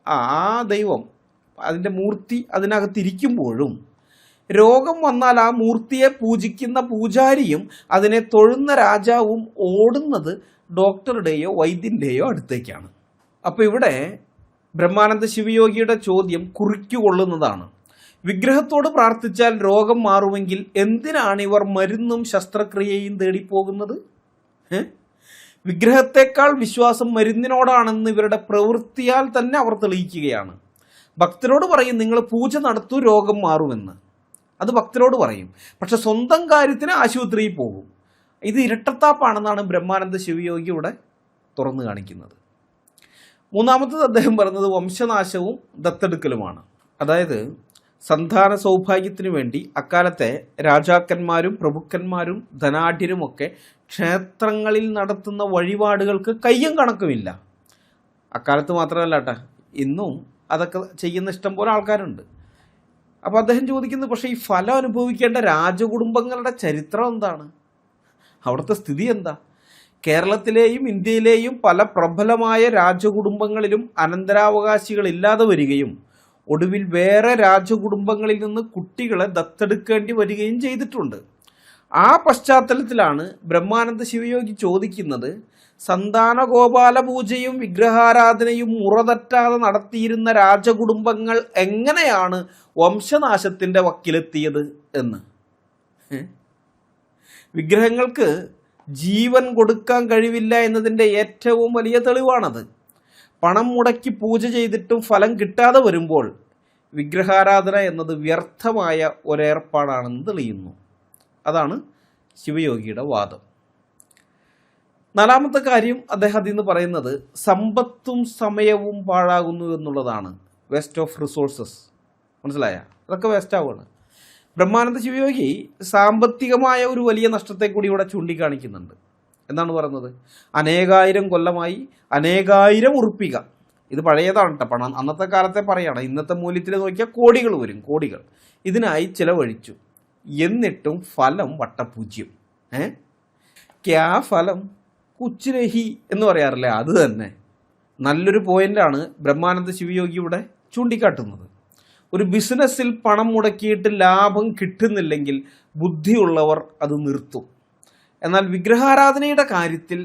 ആ ദൈവം അതിൻ്റെ മൂർത്തി അതിനകത്തിരിക്കുമ്പോഴും രോഗം വന്നാൽ ആ മൂർത്തിയെ പൂജിക്കുന്ന പൂജാരിയും അതിനെ തൊഴുന്ന രാജാവും ഓടുന്നത് ഡോക്ടറുടെയോ വൈദ്യൻ്റെയോ അടുത്തേക്കാണ്. അപ്പോൾ ഇവിടെ ബ്രഹ്മാനന്ദ ശിവയോഗിയുടെ ചോദ്യം കുറിക്കുകൊള്ളുന്നതാണ്. വിഗ്രഹത്തോട് പ്രാർത്ഥിച്ചാൽ രോഗം മാറുമെങ്കിൽ എന്തിനാണ് ഇവർ മരുന്നും ശസ്ത്രക്രിയയും തേടിപ്പോകുന്നത്? വിഗ്രഹത്തെക്കാൾ വിശ്വാസം മരുന്നിനോടാണെന്ന് ഇവരുടെ പ്രവൃത്തിയാൽ തന്നെ അവർ തെളിയിക്കുകയാണ്. ഭക്തരോട് പറയും നിങ്ങൾ പൂജ നടത്തൂ രോഗം മാറുമെന്ന്, അത് ഭക്തരോട് പറയും. പക്ഷെ സ്വന്തം കാര്യത്തിന് ആശുപത്രിയിൽ പോകും. ഇത് ഇരട്ടത്താപ്പാണെന്നാണ് ബ്രഹ്മാനന്ദ ശിവയോഗി ഇവിടെ തുറന്നു കാണിക്കുന്നത്. മൂന്നാമത്തത് അദ്ദേഹം പറഞ്ഞത് വംശനാശവും ദത്തെടുക്കലുമാണ്. അതായത് സന്താന സൗഭാഗ്യത്തിനു വേണ്ടി അക്കാലത്തെ രാജാക്കന്മാരും പ്രഭുക്കന്മാരും ധനാഢ്യരുമൊക്കെ ക്ഷേത്രങ്ങളിൽ നടത്തുന്ന വഴിപാടുകൾക്ക് കയ്യും കണക്കുമില്ല. അക്കാലത്ത് മാത്രമല്ല കേട്ടോ, ഇന്നും അതൊക്കെ ചെയ്യുന്ന ഇഷ്ടം പോലെ ആൾക്കാരുണ്ട്. അപ്പോൾ അദ്ദേഹം ചോദിക്കുന്നത്, പക്ഷേ ഈ ഫലം അനുഭവിക്കേണ്ട രാജകുടുംബങ്ങളുടെ ചരിത്രം എന്താണ്? അവിടുത്തെ സ്ഥിതി എന്താ? കേരളത്തിലെയും ഇന്ത്യയിലെയും പല പ്രബലമായ രാജകുടുംബങ്ങളിലും അനന്തരാവകാശികളില്ലാതെ വരികയും ഒടുവിൽ വേറെ രാജകുടുംബങ്ങളിൽ നിന്ന് കുട്ടികളെ ദത്തെടുക്കേണ്ടി വരികയും ചെയ്തിട്ടുണ്ട്. ആ പശ്ചാത്തലത്തിലാണ് ബ്രഹ്മാനന്ദ ശിവയോഗി ചോദിക്കുന്നത്, സന്താനഗോപാല പൂജയും വിഗ്രഹാരാധനയും മുറതെറ്റാതെ നടത്തിയിരുന്ന രാജകുടുംബങ്ങൾ എങ്ങനെയാണ് വംശനാശത്തിൻ്റെ വക്കിലെത്തിയത് എന്ന്. വിഗ്രഹങ്ങൾക്ക് ജീവൻ കൊടുക്കാൻ കഴിവില്ല എന്നതിൻ്റെ ഏറ്റവും വലിയ തെളിവാണത്. പണം മുടക്കി പൂജ ചെയ്തിട്ടും ഫലം കിട്ടാതെ വരുമ്പോൾ വിഗ്രഹാരാധന എന്നത് വ്യർത്ഥമായ ഒരേർപ്പാടാണെന്ന് തെളിയുന്നു. അതാണ് ശിവയോഗിയുടെ വാദം. നാലാമത്തെ കാര്യം അദ്ദേഹം അതിൽ നിന്ന് പറയുന്നത് സമ്പത്തും സമയവും പാഴാകുന്നു എന്നുള്ളതാണ്. Waste of resources. മനസ്സിലായ? അതൊക്കെ വേസ്റ്റ് ആവുകയാണ്. ബ്രഹ്മാനന്ദ ശിവയോഗി സാമ്പത്തികമായ ഒരു വലിയ നഷ്ടത്തെ കൂടി ഇവിടെ ചൂണ്ടിക്കാണിക്കുന്നുണ്ട്. എന്താണ് പറയുന്നത്? അനേകായിരം കൊല്ലമായി അനേകായിരം ഉറുപ്പിക, ഇത് പഴയതാണ് കേട്ടോ, പണം അന്നത്തെ കാലത്തെ പറയാണ്, ഇന്നത്തെ മൂല്യത്തിൽ നോക്കിയാൽ കോടികൾ വരും, കോടികൾ ഇതിനായി ചിലവഴിച്ചു. എന്നിട്ടും ഫലം വട്ടപൂജ്യം. ക്യാ ഫലം കുച്ചുരഹി എന്ന് പറയാറില്ലേ, അത് തന്നെ. നല്ലൊരു പോയിന്റാണ് ബ്രഹ്മാനന്ദ ശിവയോഗി ഇവിടെ ചൂണ്ടിക്കാട്ടുന്നത്. ഒരു ബിസിനസ്സിൽ പണം മുടക്കിയിട്ട് ലാഭം കിട്ടുന്നില്ലെങ്കിൽ ബുദ്ധിയുള്ളവർ അത് നിർത്തും. എന്നാൽ വിഗ്രഹാരാധനയുടെ കാര്യത്തിൽ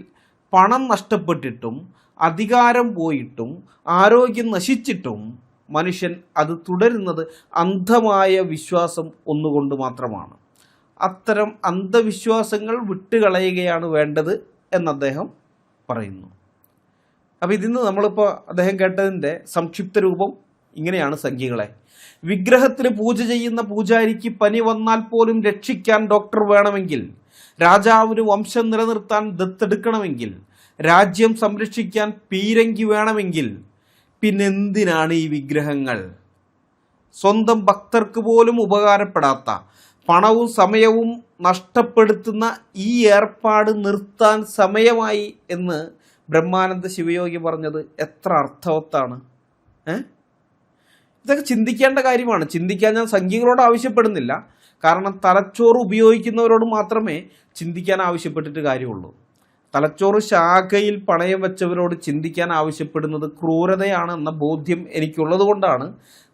പണം നഷ്ടപ്പെട്ടിട്ടും അധികാരം പോയിട്ടും ആരോഗ്യം നശിച്ചിട്ടും മനുഷ്യൻ അത് തുടരുന്നത് അന്ധമായ വിശ്വാസം ഒന്നുകൊണ്ട് മാത്രമാണ്. അത്തരം അന്ധവിശ്വാസങ്ങൾ വിട്ടുകളയുകയാണ് വേണ്ടത് എന്ന് അദ്ദേഹം പറയുന്നു. അപ്പോൾ ഇതിന്ന് നമ്മളിപ്പോൾ അദ്ദേഹം കേട്ടതിൻ്റെ സംക്ഷിപ്ത രൂപം ഇങ്ങനെയാണ് സംഖ്യകളെ. വിഗ്രഹത്തിന് പൂജ ചെയ്യുന്ന പൂജാരിക്ക് പനി വന്നാൽ പോലും രക്ഷിക്കാൻ ഡോക്ടർ വേണമെങ്കിൽ, രാജാവിന് വംശം നിലനിർത്താൻ ദത്തെടുക്കണമെങ്കിൽ, രാജ്യം സംരക്ഷിക്കാൻ പീരങ്കി വേണമെങ്കിൽ പിന്നെന്തിനാണ് ഈ വിഗ്രഹങ്ങൾ? സ്വന്തം ഭക്തർക്ക് പോലും ഉപകാരപ്പെടാത്ത, പണവും സമയവും നഷ്ടപ്പെടുത്തുന്ന ഈ ഏർപ്പാട് നിർത്താൻ സമയമായി എന്ന് ബ്രഹ്മാനന്ദ ശിവയോഗി പറഞ്ഞത് എത്ര അർത്ഥവത്താണ്. ഇതൊക്കെ ചിന്തിക്കേണ്ട കാര്യമാണ്. ചിന്തിക്കാൻ ഞാൻ സംഖ്യകളോട് ആവശ്യപ്പെടുന്നില്ല, കാരണം തലച്ചോറ് ഉപയോഗിക്കുന്നവരോട് മാത്രമേ ചിന്തിക്കാൻ ആവശ്യപ്പെട്ടിട്ട് കാര്യമുള്ളൂ. തലച്ചോറ് ശാഖയിൽ പണയം വെച്ചവരോട് ചിന്തിക്കാൻ ആവശ്യപ്പെടുന്നത് ക്രൂരതയാണെന്ന ബോധ്യം എനിക്കുള്ളത് കൊണ്ടാണ്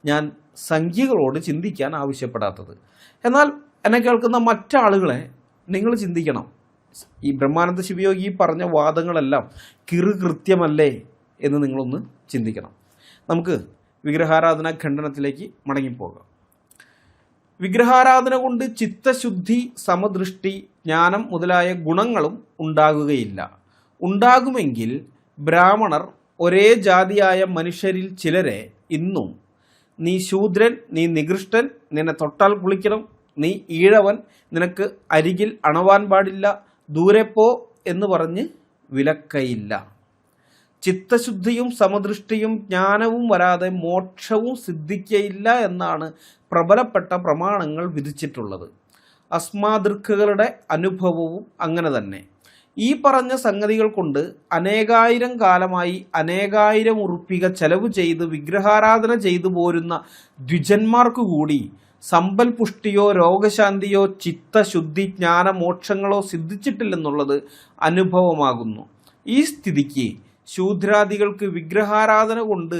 ഞാൻ സംഖ്യകളോട് ചിന്തിക്കാൻ ആവശ്യപ്പെടാത്തത്. എന്നാൽ എന്നെ കേൾക്കുന്ന മറ്റാളുകളെ നിങ്ങൾ ചിന്തിക്കണം. ഈ ബ്രഹ്മാനന്ദ ശിവയോഗി പറഞ്ഞ വാദങ്ങളെല്ലാം കൃത്യമല്ലേ എന്ന് നിങ്ങളൊന്ന് ചിന്തിക്കണം. നമുക്ക് വിഗ്രഹാരാധന ഖണ്ഡനത്തിലേക്ക് മടങ്ങിപ്പോകാം. വിഗ്രഹാരാധന കൊണ്ട് ചിത്തശുദ്ധി, സമദൃഷ്ടി, ജ്ഞാനം മുതലായ ഗുണങ്ങളും ഉണ്ടാകുകയില്ല. ഉണ്ടാകുമെങ്കിൽ ബ്രാഹ്മണർ ഒരേ ജാതിയായ മനുഷ്യരിൽ ചിലരെ ഇന്നും നീ ശൂദ്രൻ, നീ നികൃഷ്ടൻ, നിന്നെ തൊട്ടാൽ കുളിക്കണം, നീ ഈഴവൻ, നിനക്ക് അരികിൽ അണവാൻ പാടില്ല, ദൂരെ പോ എന്ന് പറഞ്ഞ് വിലക്കയില്ല. ചിത്തശുദ്ധിയും സമദൃഷ്ടിയും ജ്ഞാനവും വരാതെ മോക്ഷവും സിദ്ധിക്കയില്ല എന്നാണ് പ്രബലപ്പെട്ട പ്രമാണങ്ങൾ വിധിച്ചിട്ടുള്ളത്. അസ്മാദൃക്കുകളുടെ അനുഭവവും അങ്ങനെ തന്നെ. ഈ പറഞ്ഞ സംഗതികൾ കൊണ്ട് അനേകായിരം കാലമായി അനേകായിരം ഉറുപ്പിക ചെലവ് ചെയ്ത് വിഗ്രഹാരാധന ചെയ്തു പോരുന്ന ദ്വിജന്മാർക്കു കൂടി സമ്പൽ പുഷ്ടിയോ രോഗശാന്തിയോ ചിത്തശുദ്ധി, ജ്ഞാനമോക്ഷങ്ങളോ സിദ്ധിച്ചിട്ടില്ലെന്നുള്ളത് അനുഭവമാകുന്നു. ഈ സ്ഥിതിക്ക് ശൂദ്രാദികൾക്ക് വിഗ്രഹാരാധന കൊണ്ട്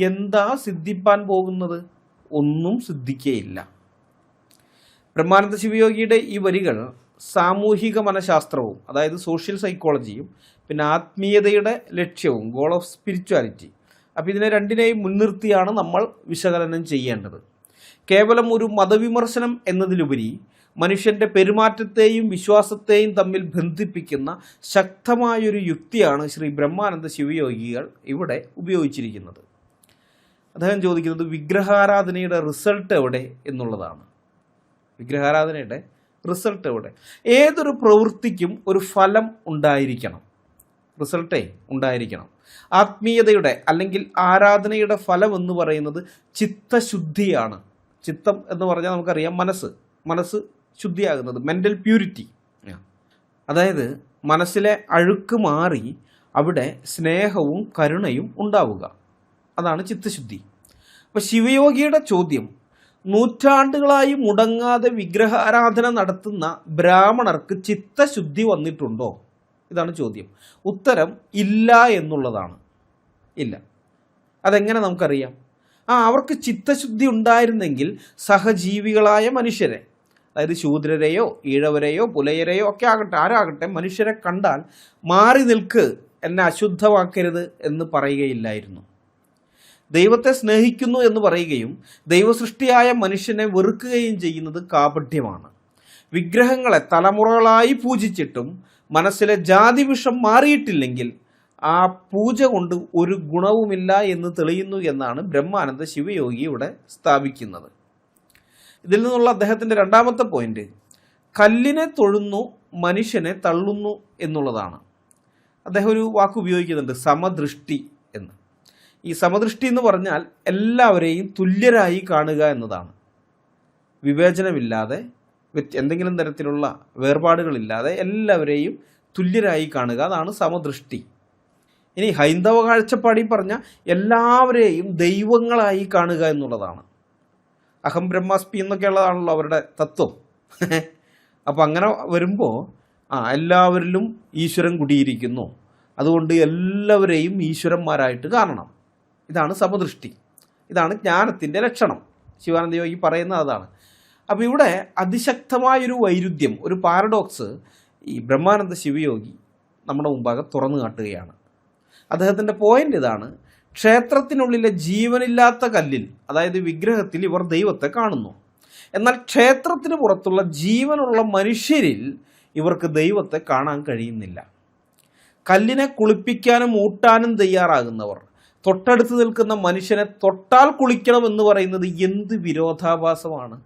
എന്താ സിദ്ധിപ്പാൻ പോകുന്നത്? ഒന്നും സിദ്ധിക്കുകയില്ല. ബ്രഹ്മാനന്ദ ശിവയോഗിയുടെ ഈ വരികൾ സാമൂഹിക മനഃശാസ്ത്രവും, അതായത് സോഷ്യൽ സൈക്കോളജിയും, പിന്നെ ആത്മീയതയുടെ ലക്ഷ്യവും, ഗോൾ ഓഫ് സ്പിരിച്വാലിറ്റി, അപ്പോൾ ഇതിനെ രണ്ടിനെയും മുൻനിർത്തിയാണ് നമ്മൾ വിശകലനം ചെയ്യേണ്ടത്. കേവലം ഒരു മതവിമർശനം എന്നതിലുപരി മനുഷ്യൻ്റെ പെരുമാറ്റത്തെയും വിശ്വാസത്തെയും തമ്മിൽ ബന്ധിപ്പിക്കുന്ന ശക്തമായൊരു യുക്തിയാണ് ശ്രീ ബ്രഹ്മാനന്ദ ശിവയോഗികൾ ഇവിടെ ഉപയോഗിച്ചിരിക്കുന്നത്. അദ്ദേഹം ചോദിക്കുന്നത് വിഗ്രഹാരാധനയുടെ റിസൾട്ട് എവിടെ എന്നുള്ളതാണ്. വിഗ്രഹാരാധനയുടെ റിസൾട്ട് എവിടെ? ഏതൊരു പ്രവൃത്തിക്കും ഒരു ഫലം ഉണ്ടായിരിക്കണം, റിസൾട്ടേ ഉണ്ടായിരിക്കണം. ആത്മീയതയുടെ അല്ലെങ്കിൽ ആരാധനയുടെ ഫലം എന്ന് പറയുന്നത് ചിത്തശുദ്ധിയാണ്. ചിത്തം എന്ന് പറഞ്ഞാൽ നമുക്കറിയാം മനസ്സ് ശുദ്ധിയാകുന്നത്, മെൻ്റൽ പ്യൂരിറ്റി. അതായത് മനസ്സിലെ അഴുക്ക് മാറി അവിടെ സ്നേഹവും കരുണയും ഉണ്ടാവുക, അതാണ് ചിത്തശുദ്ധി. അപ്പോൾ ശിവയോഗിയുടെ ചോദ്യം, നൂറ്റാണ്ടുകളായി മുടങ്ങാതെ വിഗ്രഹാരാധന നടത്തുന്ന ബ്രാഹ്മണർക്ക് ചിത്തശുദ്ധി വന്നിട്ടുണ്ടോ? ഇതാണ് ചോദ്യം. ഉത്തരം ഇല്ല എന്നുള്ളതാണ്. ഇല്ല. അതെങ്ങനെ നമുക്കറിയാം? അവർക്ക് ചിത്തശുദ്ധി ഉണ്ടായിരുന്നെങ്കിൽ സഹജീവികളായ മനുഷ്യരെ, അതായത് ശൂദ്രരെയോ ഈഴവരെയോ പുലയരെയോ ഒക്കെ ആകട്ടെ, ആരാകട്ടെ, മനുഷ്യരെ കണ്ടാൽ മാറി നിൽക്ക്, എന്നെ അശുദ്ധമാക്കരുത് എന്ന് പറയുകയില്ലായിരുന്നു. ദൈവത്തെ സ്നേഹിക്കുന്നു എന്ന് പറയുകയും ദൈവസൃഷ്ടിയായ മനുഷ്യനെ വെറുക്കുകയും ചെയ്യുന്നത് കാപട്യമാണ്. വിഗ്രഹങ്ങളെ തലമുറകളായി പൂജിച്ചിട്ടും മനസ്സിലെ ജാതിവിഷം മാറിയിട്ടില്ലെങ്കിൽ ആ പൂജ കൊണ്ട് ഒരു ഗുണവുമില്ല എന്ന് തെളിയുന്നു എന്നാണ് ബ്രഹ്മാനന്ദ ശിവയോഗി ഇവിടെ സ്ഥാപിക്കുന്നത്. ഇതിൽ നിന്നുള്ള അദ്ദേഹത്തിൻ്റെ രണ്ടാമത്തെ പോയിന്റ്, കല്ലിനെ തൊഴുന്നു മനുഷ്യനെ തള്ളുന്നു എന്നുള്ളതാണ്. അദ്ദേഹം ഒരു വാക്ക് ഉപയോഗിക്കുന്നുണ്ട്, സമദൃഷ്ടി എന്ന്. ഈ സമദൃഷ്ടി എന്ന് പറഞ്ഞാൽ എല്ലാവരെയും തുല്യരായി കാണുക എന്നതാണ്. വിവേചനമില്ലാതെ, എന്തെങ്കിലും തരത്തിലുള്ള വേർപാടുകളില്ലാതെ എല്ലാവരെയും തുല്യരായി കാണുക, അതാണ് സമദൃഷ്ടി. ഇനി ഹൈന്ദവ കാഴ്ചപ്പാടിൽ പറഞ്ഞാൽ എല്ലാവരെയും ദൈവങ്ങളായി കാണുക എന്നുള്ളതാണ്. അഹം ബ്രഹ്മാസ്മി എന്നൊക്കെയുള്ളതാണല്ലോ അവരുടെ തത്വം. അപ്പം അങ്ങനെ വരുമ്പോൾ എല്ലാവരിലും ഈശ്വരൻ കുടിയിരിക്കുന്നു, അതുകൊണ്ട് എല്ലാവരെയും ഈശ്വരന്മാരായിട്ട് കാണണം. ഇതാണ് സമദൃഷ്ടി, ഇതാണ് ജ്ഞാനത്തിൻ്റെ ലക്ഷണം. ശിവാനന്ദ യോഗി പറയുന്നത് അതാണ്. അപ്പോൾ ഇവിടെ അതിശക്തമായൊരു വൈരുദ്ധ്യം, ഒരു പാരഡോക്സ് ഈ ബ്രഹ്മാനന്ദ ശിവയോഗി നമ്മുടെ മുമ്പാകെ തുറന്നു കാട്ടുകയാണ്. അദ്ദേഹത്തിൻ്റെ പോയിന്റ് ഇതാണ്, ക്ഷേത്രത്തിനുള്ളിലെ ജീവനില്ലാത്ത കല്ലിൽ, അതായത് വിഗ്രഹത്തിൽ ഇവർ ദൈവത്തെ കാണുന്നു. എന്നാൽ ക്ഷേത്രത്തിന് പുറത്തുള്ള ജീവനുള്ള മനുഷ്യരിൽ ഇവർക്ക് ദൈവത്തെ കാണാൻ കഴിയുന്നില്ല. കല്ലിനെ കുളിപ്പിക്കാനും ഊട്ടാനും തയ്യാറാകുന്നവർ തൊട്ടടുത്ത് നിൽക്കുന്ന മനുഷ്യനെ തൊട്ടാൽ കുളിക്കണമെന്ന് പറയുന്നത് എന്ത് വിരോധാഭാസമാണ്?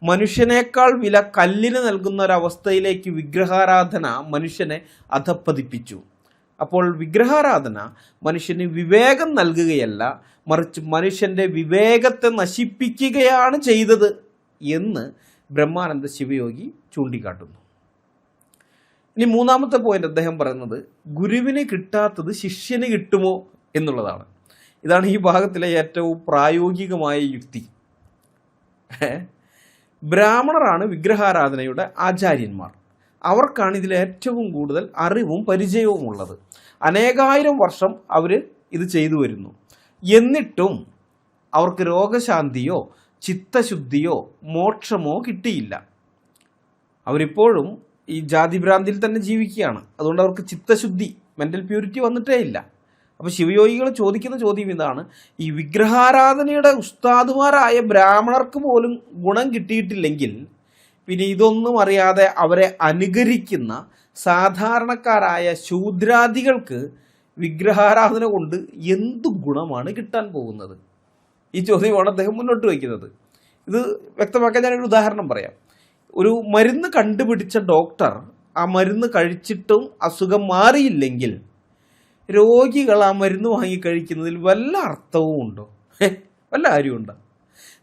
മനുഷ്യനേക്കാൾ വില കല്ലിന് നൽകുന്ന ഒരവസ്ഥയിലേക്ക് വിഗ്രഹാരാധന മനുഷ്യനെ അധപ്പതിപ്പിച്ചു. അപ്പോൾ വിഗ്രഹാരാധന മനുഷ്യന് വിവേകം നൽകുകയല്ല, മറിച്ച് മനുഷ്യൻ്റെ വിവേകത്തെ നശിപ്പിക്കുകയാണ് ചെയ്തത് എന്ന് ബ്രഹ്മാനന്ദ ശിവയോഗി ചൂണ്ടിക്കാട്ടുന്നു. ഇനി മൂന്നാമത്തെ പോയിന്റ് അദ്ദേഹം പറയുന്നത്, ഗുരുവിന് കിട്ടാത്തത് ശിഷ്യന് കിട്ടുമോ എന്നുള്ളതാണ്. ഇതാണ് ഈ ഭാഗത്തിലെ ഏറ്റവും പ്രായോഗികമായ യുക്തി. ബ്രാഹ്മണരാണ് വിഗ്രഹാരാധനയുടെ ആചാര്യന്മാർ. അവർക്കാണ് ഇതിൽ ഏറ്റവും കൂടുതൽ അറിവും പരിചയവും ഉള്ളത്. അനേകായിരം വർഷം അവർ ഇത് ചെയ്തു വരുന്നു. എന്നിട്ടും അവർക്ക് രോഗശാന്തിയോ ചിത്തശുദ്ധിയോ മോക്ഷമോ കിട്ടിയില്ല. അവരിപ്പോഴും ഈ ജാതിഭ്രാന്തിയിൽ തന്നെ ജീവിക്കുകയാണ്. അതുകൊണ്ട് അവർക്ക് ചിത്തശുദ്ധി, മെൻ്റൽ പ്യൂരിറ്റി വന്നിട്ടേ ഇല്ല. അപ്പോൾ ശിവയോഗികൾ ചോദിക്കുന്ന ചോദ്യം ഇതാണ്, ഈ വിഗ്രഹാരാധനയുടെ ഉസ്താദുമാരായ ബ്രാഹ്മണർക്ക് പോലും ഗുണം കിട്ടിയിട്ടില്ലെങ്കിൽ പിന്നെ ഇതൊന്നും അറിയാതെ അവരെ അനുകരിക്കുന്ന സാധാരണക്കാരായ ശൂദ്രാദികൾക്ക് വിഗ്രഹാരാധന കൊണ്ട് എന്തു ഗുണമാണ് കിട്ടാൻ പോകുന്നത്? ഈ ചോദ്യമാണ് അദ്ദേഹം മുന്നോട്ട് വയ്ക്കുന്നത്. ഇത് വ്യക്തമാക്കാൻ ഞാനൊരു ഉദാഹരണം പറയാം. ഒരു മരുന്ന് കണ്ടുപിടിച്ച ഡോക്ടർ ആ മരുന്ന് കഴിച്ചിട്ടും അസുഖം മാറിയില്ലെങ്കിൽ രോഗികൾ ആ മരുന്ന് വാങ്ങിക്കഴിക്കുന്നതിൽ വല്ല അർത്ഥവും ഉണ്ടോ? വല്ല കാര്യമുണ്ടോ?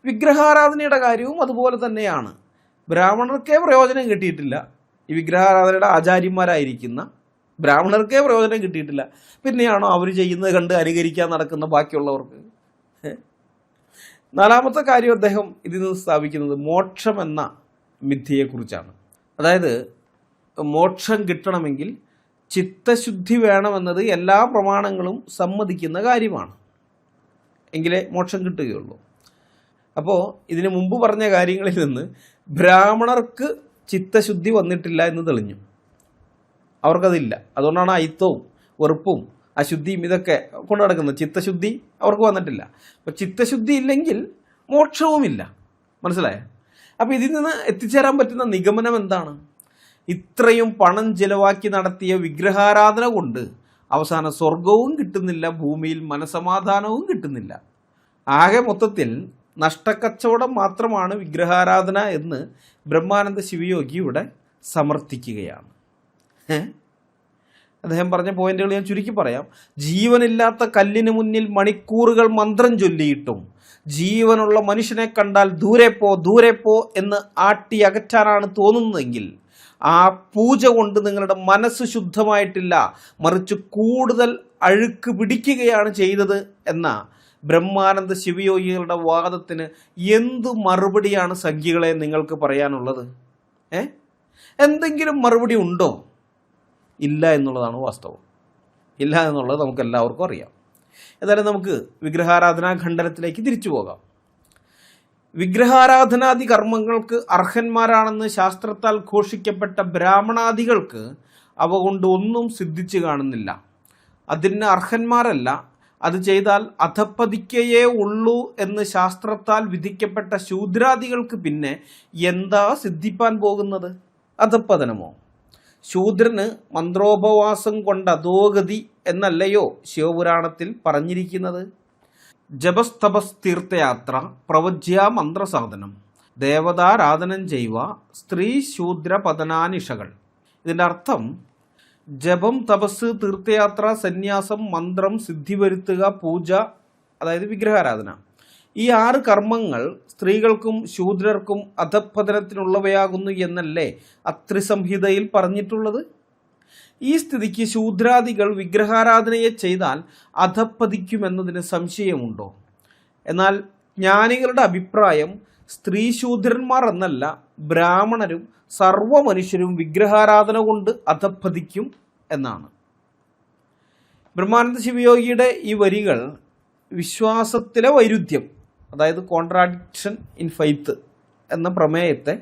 വിഗ്രഹാരാധനയുടെ കാര്യവും അതുപോലെ തന്നെയാണ്. ബ്രാഹ്മണർക്കേ പ്രയോജനം കിട്ടിയിട്ടില്ല, ഈ വിഗ്രഹാരാധനയുടെ ആചാര്യന്മാരായിരിക്കുന്ന ബ്രാഹ്മണർക്കേ പ്രയോജനം കിട്ടിയിട്ടില്ല, പിന്നെയാണോ അവർ ചെയ്യുന്നത് കണ്ട് അനുകരിക്കാൻ നടക്കുന്ന ബാക്കിയുള്ളവർക്ക്? നാലാമത്തെ കാര്യം അദ്ദേഹം ഇതിൽ നിന്ന് സ്ഥാപിക്കുന്നത് മോക്ഷം എന്ന മിഥ്യയെക്കുറിച്ചാണ്. അതായത് മോക്ഷം കിട്ടണമെങ്കിൽ ചിത്തശുദ്ധി വേണമെന്നത് എല്ലാ പ്രമാണങ്ങളും സമ്മതിക്കുന്ന കാര്യമാണ്, എങ്കിലേ മോക്ഷം കിട്ടുകയുള്ളൂ. അപ്പോൾ ഇതിനു മുമ്പ് പറഞ്ഞ കാര്യങ്ങളിൽ നിന്ന് ബ്രാഹ്മണർക്ക് ചിത്തശുദ്ധി വന്നിട്ടില്ല എന്ന് തെളിഞ്ഞു. അവർക്കതില്ല. അതുകൊണ്ടാണ് അയിത്തവും വെറുപ്പും അശുദ്ധിയും ഇതൊക്കെ കൊണ്ടു നടക്കുന്നത്. ചിത്തശുദ്ധി അവർക്ക് വന്നിട്ടില്ല. അപ്പോൾ ചിത്തശുദ്ധി ഇല്ലെങ്കിൽ മോക്ഷവുമില്ല. മനസ്സിലായോ? അപ്പോൾ ഇതിൽ നിന്ന് എത്തിച്ചേരാൻ പറ്റുന്ന നിഗമനം എന്താണ്? ഇത്രയും പണം ചിലവാക്കി നടത്തിയ വിഗ്രഹാരാധന കൊണ്ട് അവസാനം സ്വർഗവും കിട്ടുന്നില്ല, ഭൂമിയിൽ മനസമാധാനവും കിട്ടുന്നില്ല. ആകെ മൊത്തത്തിൽ നഷ്ടക്കച്ചവടം മാത്രമാണ് വിഗ്രഹാരാധന എന്ന് ബ്രഹ്മാനന്ദ ശിവയോഗി ഇവിടെ സമർത്ഥിക്കുകയാണ്. അദ്ദേഹം പറഞ്ഞ പോയിന്റുകൾ ഞാൻ ചുരുക്കി പറയാം. ജീവനില്ലാത്ത കല്ലിന് മുന്നിൽ മണിക്കൂറുകൾ മന്ത്രം ചൊല്ലിയിട്ടും ജീവനുള്ള മനുഷ്യനെ കണ്ടാൽ ദൂരെ പോ എന്ന് ആട്ടി അകറ്റാനാണ് തോന്നുന്നതെങ്കിൽ ആ പൂജ കൊണ്ട് നിങ്ങളുടെ മനസ്സ് ശുദ്ധമായിട്ടില്ല, മറിച്ച് കൂടുതൽ അഴുക്ക് പിടിക്കുകയാണ് ചെയ്തത് എന്ന ബ്രഹ്മാനന്ദ ശിവയോഗികളുടെ വാദത്തിന് എന്തു മറുപടിയാണ് സംഖ്യകളെ നിങ്ങൾക്ക് പറയാനുള്ളത്? എന്തെങ്കിലും മറുപടി ഉണ്ടോ? ഇല്ല എന്നുള്ളതാണ് വാസ്തവം. ഇല്ല എന്നുള്ളത് നമുക്ക് എല്ലാവർക്കും അറിയാം. ഏതായാലും നമുക്ക് വിഗ്രഹാരാധനാ ഖണ്ഡനത്തിലേക്ക് തിരിച്ചു പോകാം. വിഗ്രഹാരാധനാദി കർമ്മങ്ങൾക്ക് അർഹന്മാരാണെന്ന് ശാസ്ത്രത്താൽ ഘോഷിക്കപ്പെട്ട ബ്രാഹ്മണാദികൾക്ക് അവ കൊണ്ട് ഒന്നും സിദ്ധിച്ചു കാണുന്നില്ല. അതിന് അർഹന്മാരല്ല, അത് ചെയ്താൽ അധപ്പതിക്കയേ ഉള്ളൂ എന്ന് ശാസ്ത്രത്താൽ വിധിക്കപ്പെട്ട ശൂദ്രാദികൾക്ക് പിന്നെ എന്താ സിദ്ധിപ്പാൻ പോകുന്നത്? അധപ്പതനമോ? ശൂദ്രന് മന്ത്രോപവാസം കൊണ്ട് അധോഗതി എന്നല്ലയോ ശിവപുരാണത്തിൽ പറഞ്ഞിരിക്കുന്നത്? ജപസ്തപസ് തീർത്ഥയാത്ര പ്രവജ്യ മന്ത്രസാധനം ദേവതാരാധനം ചെയ്യുക സ്ത്രീ ശൂദ്ര പതനാനിഷകൾ. ഇതിൻ്റെ അർത്ഥം ജപം, തപസ്, തീർത്ഥയാത്ര, സന്യാസം, മന്ത്രം, സിദ്ധി വരുത്തുക, പൂജ, അതായത് വിഗ്രഹാരാധന, ഈ 6 കർമ്മങ്ങൾ സ്ത്രീകൾക്കും ശൂദ്രർക്കും അധപ്പതനത്തിനുള്ളവയാകുന്നു എന്നല്ലേ അത്രിസംഹിതയിൽ പറഞ്ഞിട്ടുള്ളത്? ഈ സ്ഥിതിക്ക് ശൂദ്രാദികൾ വിഗ്രഹാരാധനയെ ചെയ്താൽ അധപ്പതിക്കുമെന്നതിന് സംശയമുണ്ടോ? എന്നാൽ ജ്ഞാനികളുടെ അഭിപ്രായം സ്ത്രീ ശൂദ്രന്മാർ എന്നല്ല, ബ്രാഹ്മണരും സർവ്വ മനുഷ്യരും വിഗ്രഹാരാധന കൊണ്ട് അധപ്പതിക്കും എന്നാണ്. ബ്രഹ്മാനന്ദ ശിവയോഗിയുടെ ഈ വരികൾ വിശ്വാസത്തിലെ വൈരുദ്ധ്യം, അതായത് കോൺട്രാഡിക്ഷൻ ഇൻ ഫെയ്ത്ത് എന്ന പ്രമേയത്തെ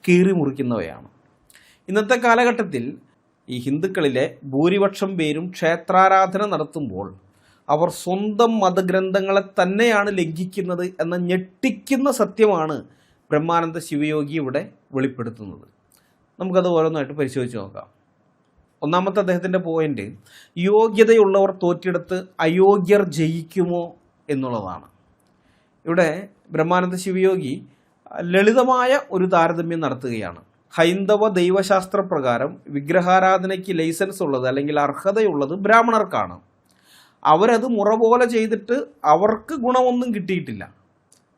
കീറി മുറിക്കുന്നവയാണ്. ഇന്നത്തെ കാലഘട്ടത്തിൽ ഈ ഹിന്ദുക്കളിലെ ഭൂരിപക്ഷം പേരും ക്ഷേത്രാരാധന നടത്തുമ്പോൾ അവർ സ്വന്തം മതഗ്രന്ഥങ്ങളെ തന്നെയാണ് ലംഘിക്കുന്നത് എന്ന ഞെട്ടിക്കുന്ന സത്യമാണ് ബ്രഹ്മാനന്ദ ശിവയോഗി ഇവിടെ വെളിപ്പെടുത്തുന്നത്. നമുക്കത് ഓരോന്നായിട്ട് പരിശോധിച്ച് നോക്കാം. ഒന്നാമത്തെ അദ്ദേഹത്തിൻ്റെ പോയിന്റ്, യോഗ്യതയുള്ളവർ തോറ്റെടുത്ത് അയോഗ്യർ ജയിക്കുമോ എന്നുള്ളതാണ്. ഇവിടെ ബ്രഹ്മാനന്ദ ശിവയോഗി ലളിതമായ ഒരു താരതമ്യം നടത്തുകയാണ്. ഹൈന്ദവ ദൈവശാസ്ത്ര പ്രകാരം വിഗ്രഹാരാധനയ്ക്ക് ലൈസൻസ് ഉള്ളത് അല്ലെങ്കിൽ അർഹതയുള്ളത് ബ്രാഹ്മണർക്കാണ്. അവരത് മുറ പോലെ ചെയ്തിട്ട് അവർക്ക് ഗുണമൊന്നും കിട്ടിയിട്ടില്ല.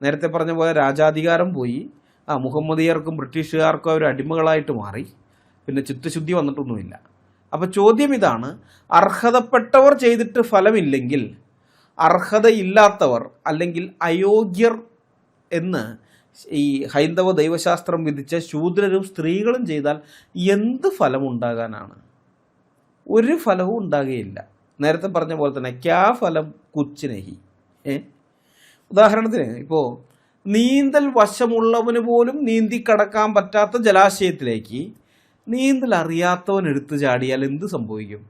നേരത്തെ പറഞ്ഞ പോലെ രാജാധികാരം പോയി, മുഹമ്മദിയർക്കും ബ്രിട്ടീഷുകാർക്കും അവർ അടിമകളായിട്ട് മാറി, പിന്നെ ചിത്തശുദ്ധി വന്നിട്ടൊന്നുമില്ല. അപ്പോൾ ചോദ്യം ഇതാണ്, അർഹതപ്പെട്ടവർ ചെയ്തിട്ട് ഫലമില്ലെങ്കിൽ അർഹതയില്ലാത്തവർ അല്ലെങ്കിൽ അയോഗ്യർ എന്ന് ഈ ഹൈന്ദവ ദൈവശാസ്ത്രം വിധിച്ച ശൂദ്രരും സ്ത്രീകളും ചെയ്താൽ എന്ത് ഫലമുണ്ടാകാനാണ്? ഒരു ഫലവും ഉണ്ടാകുകയില്ല. നേരത്തെ പറഞ്ഞ പോലെ തന്നെ ക്യാ ഫലം കുച്ച് നഹി. ഉദാഹരണത്തിന് ഇപ്പോൾ നീന്തൽ വശമുള്ളവന് പോലും നീന്തി കടക്കാൻ പറ്റാത്ത ജലാശയത്തിലേക്ക് നീന്തൽ അറിയാത്തവൻ എടുത്തു ചാടിയാൽ എന്ത് സംഭവിക്കും?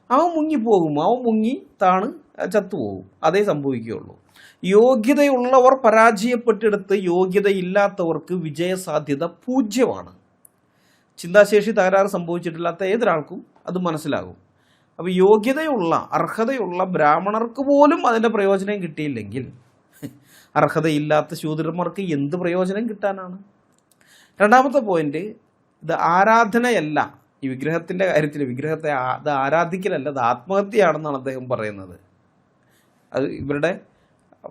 അവൻ മുങ്ങിപ്പോകും, അവൻ മുങ്ങി താണ് ചത്തുപോകും. അതേ സംഭവിക്കുകയുള്ളൂ. യോഗ്യതയുള്ളവർ പരാജയപ്പെട്ടെടുത്ത് യോഗ്യതയില്ലാത്തവർക്ക് വിജയസാധ്യത 0. ചിന്താശേഷി തകരാറ് സംഭവിച്ചിട്ടില്ലാത്ത ഏതൊരാൾക്കും അത് മനസ്സിലാകും. അപ്പോൾ യോഗ്യതയുള്ള അർഹതയുള്ള ബ്രാഹ്മണർക്ക് പോലും അതിൻ്റെ പ്രയോജനം കിട്ടിയില്ലെങ്കിൽ അർഹതയില്ലാത്ത ശൂദ്രന്മാർക്ക് എന്ത് പ്രയോജനം കിട്ടാനാണ്? രണ്ടാമത്തെ പോയിന്റ്, ഇത് ആരാധനയല്ല. ഈ വിഗ്രഹത്തിൻ്റെ കാര്യത്തിൽ വിഗ്രഹത്തെ അത് ആരാധിക്കലല്ല, അത് ആത്മഹത്യയാണെന്നാണ് അദ്ദേഹം പറയുന്നത്. അത് ഇവരുടെ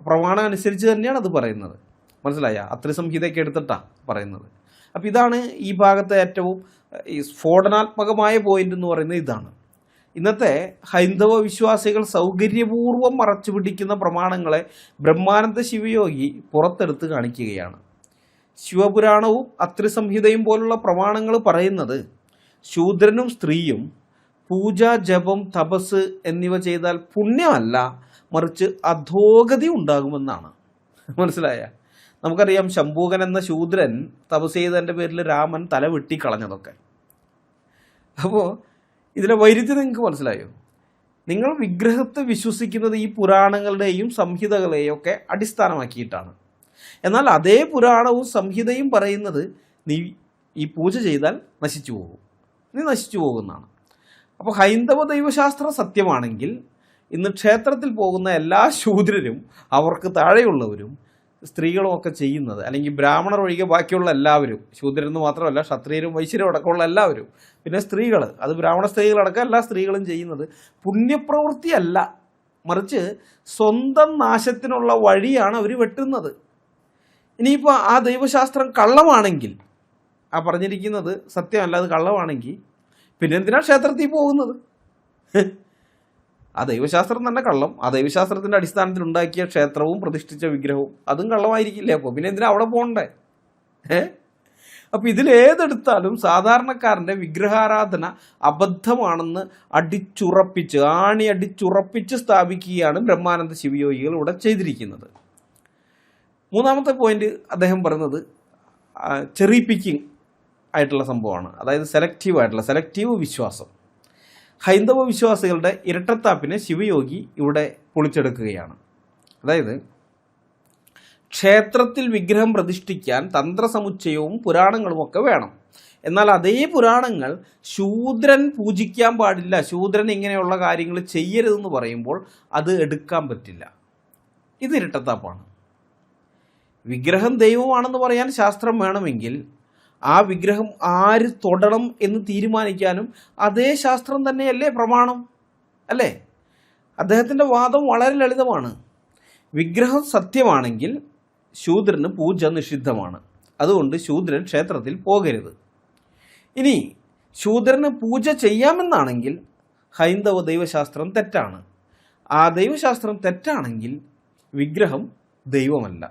പ്രമാണം അനുസരിച്ച് തന്നെയാണ് അത് പറയുന്നത്. മനസ്സിലായ? അത്രിസംഹിതയൊക്കെ എടുത്തിട്ടാണ് പറയുന്നത്. അപ്പം ഇതാണ് ഈ ഭാഗത്തെ ഏറ്റവും ഈ സ്ഫോടനാത്മകമായ പോയിന്റ് എന്ന് പറയുന്നത് ഇതാണ്. ഇന്നത്തെ ഹൈന്ദവ വിശ്വാസികൾ സൗകര്യപൂർവ്വം മറച്ചു പിടിക്കുന്ന പ്രമാണങ്ങളെ ബ്രഹ്മാനന്ദ ശിവയോഗി പുറത്തെടുത്ത് കാണിക്കുകയാണ്. ശിവപുരാണവും അത്രിസംഹിതയും പോലുള്ള പ്രമാണങ്ങൾ പറയുന്നത് ശൂദ്രനും സ്ത്രീയും പൂജ, ജപം, തപസ് എന്നിവ ചെയ്താൽ പുണ്യമല്ല, മറിച്ച് അധോഗതി ഉണ്ടാകുമെന്നാണ്. മനസ്സിലായ? നമുക്കറിയാം ശംഭൂകൻ എന്ന ശൂദ്രൻ തപസ് ചെയ്തതിൻ്റെ പേരിൽ രാമൻ തല വെട്ടിക്കളഞ്ഞതൊക്കെ. അപ്പോൾ ഇതിലെ വൈരുദ്ധ്യം നിങ്ങൾക്ക് മനസ്സിലായോ? നിങ്ങൾ വിഗ്രഹത്തെ വിശ്വസിക്കുന്നത് ഈ പുരാണങ്ങളുടെയും സംഹിതകളെയും ഒക്കെ അടിസ്ഥാനമാക്കിയിട്ടാണ്. എന്നാൽ അതേ പുരാണവും സംഹിതയും പറയുന്നത് നീ ഈ പൂജ ചെയ്താൽ നശിച്ചു പോകും, നീ നശിച്ചു പോകുന്നതാണ്. അപ്പോൾ ഹൈന്ദവ ദൈവശാസ്ത്രം സത്യമാണെങ്കിൽ ഇന്ന് ക്ഷേത്രത്തിൽ പോകുന്ന എല്ലാ ശൂദ്രരും അവർക്ക് താഴെയുള്ളവരും സ്ത്രീകളും ഒക്കെ ചെയ്യുന്നത്, അല്ലെങ്കിൽ ബ്രാഹ്മണർ ഒഴികെ ബാക്കിയുള്ള എല്ലാവരും, ശൂദ്രരെന്ന് മാത്രമല്ല ക്ഷത്രിയരും വൈശ്യരും അടക്കമുള്ള എല്ലാവരും, പിന്നെ സ്ത്രീകൾ, അത് ബ്രാഹ്മണ സ്ത്രീകളടക്കം എല്ലാ സ്ത്രീകളും ചെയ്യുന്നത് പുണ്യപ്രവൃത്തിയല്ല, മറിച്ച് സ്വന്തം നാശത്തിനുള്ള വഴിയാണ് അവർ വെട്ടുന്നത്. ഇനിയിപ്പോൾ ആ ദൈവശാസ്ത്രം കള്ളമാണെങ്കിൽ, ആ പറഞ്ഞിരിക്കുന്നത് സത്യമല്ല, അത് കള്ളമാണെങ്കിൽ പിന്നെ എന്തിനാണ് ക്ഷേത്രത്തിൽ പോകുന്നത്? ആ ദൈവശാസ്ത്രം തന്നെ കള്ളം, ആ ദൈവശാസ്ത്രത്തിൻ്റെ അടിസ്ഥാനത്തിൽ ഉണ്ടാക്കിയ ക്ഷേത്രവും പ്രതിഷ്ഠിച്ച വിഗ്രഹവും അതും കള്ളമായിരിക്കില്ലേ? അപ്പോൾ പിന്നെ എന്തിനാ അവിടെ പോകണ്ടേ? അപ്പോൾ ഇതിലേതെടുത്താലും സാധാരണക്കാരൻ്റെ വിഗ്രഹാരാധന അബദ്ധമാണെന്ന് അടിച്ചുറപ്പിച്ച് സ്ഥാപിക്കുകയാണ് ബ്രഹ്മാനന്ദ ശിവയോഗികൾ ഇവിടെ ചെയ്തിരിക്കുന്നത്. മൂന്നാമത്തെ പോയിന്റ് അദ്ദേഹം പറയുന്നത് ചെറി പിക്കിംഗ് ആയിട്ടുള്ള സംഭവമാണ്. അതായത് സെലക്റ്റീവ് വിശ്വാസം. ഹൈന്ദവ വിശ്വാസികളുടെ ഇരട്ടത്താപ്പിനെ ശിവയോഗി ഇവിടെ പൊളിച്ചെടുക്കുകയാണ്. അതായത് ക്ഷേത്രത്തിൽ വിഗ്രഹം പ്രതിഷ്ഠിക്കാൻ തന്ത്രസമുച്ചയവും പുരാണങ്ങളുമൊക്കെ വേണം. എന്നാൽ അതേ പുരാണങ്ങൾ ശൂദ്രൻ പൂജിക്കാൻ പാടില്ല, ശൂദ്രൻ ഇങ്ങനെയുള്ള കാര്യങ്ങൾ ചെയ്യരുതെന്ന് പറയുമ്പോൾ അത് എടുക്കാൻ പറ്റില്ല. ഇത് ഇരട്ടത്താപ്പാണ്. വിഗ്രഹം ദൈവമാണെന്ന് പറയാൻ ശാസ്ത്രം വേണമെങ്കിൽ ആ വിഗ്രഹം ആര് തൊടണം എന്ന് തീരുമാനിക്കാനും അതേ ശാസ്ത്രം തന്നെയല്ലേ പ്രമാണം, അല്ലേ? അദ്ദേഹത്തിൻ്റെ വാദം വളരെ ലളിതമാണ്. വിഗ്രഹം സത്യമാണെങ്കിൽ ശൂദ്രന് പൂജ നിഷിദ്ധമാണ്, അതുകൊണ്ട് ശൂദ്രൻ ക്ഷേത്രത്തിൽ പോകരുത്. ഇനി ശൂദ്രന് പൂജ ചെയ്യാമെന്നാണെങ്കിൽ ഹൈന്ദവ ദൈവശാസ്ത്രം തെറ്റാണ്. ആ ദൈവശാസ്ത്രം തെറ്റാണെങ്കിൽ വിഗ്രഹം ദൈവമല്ല.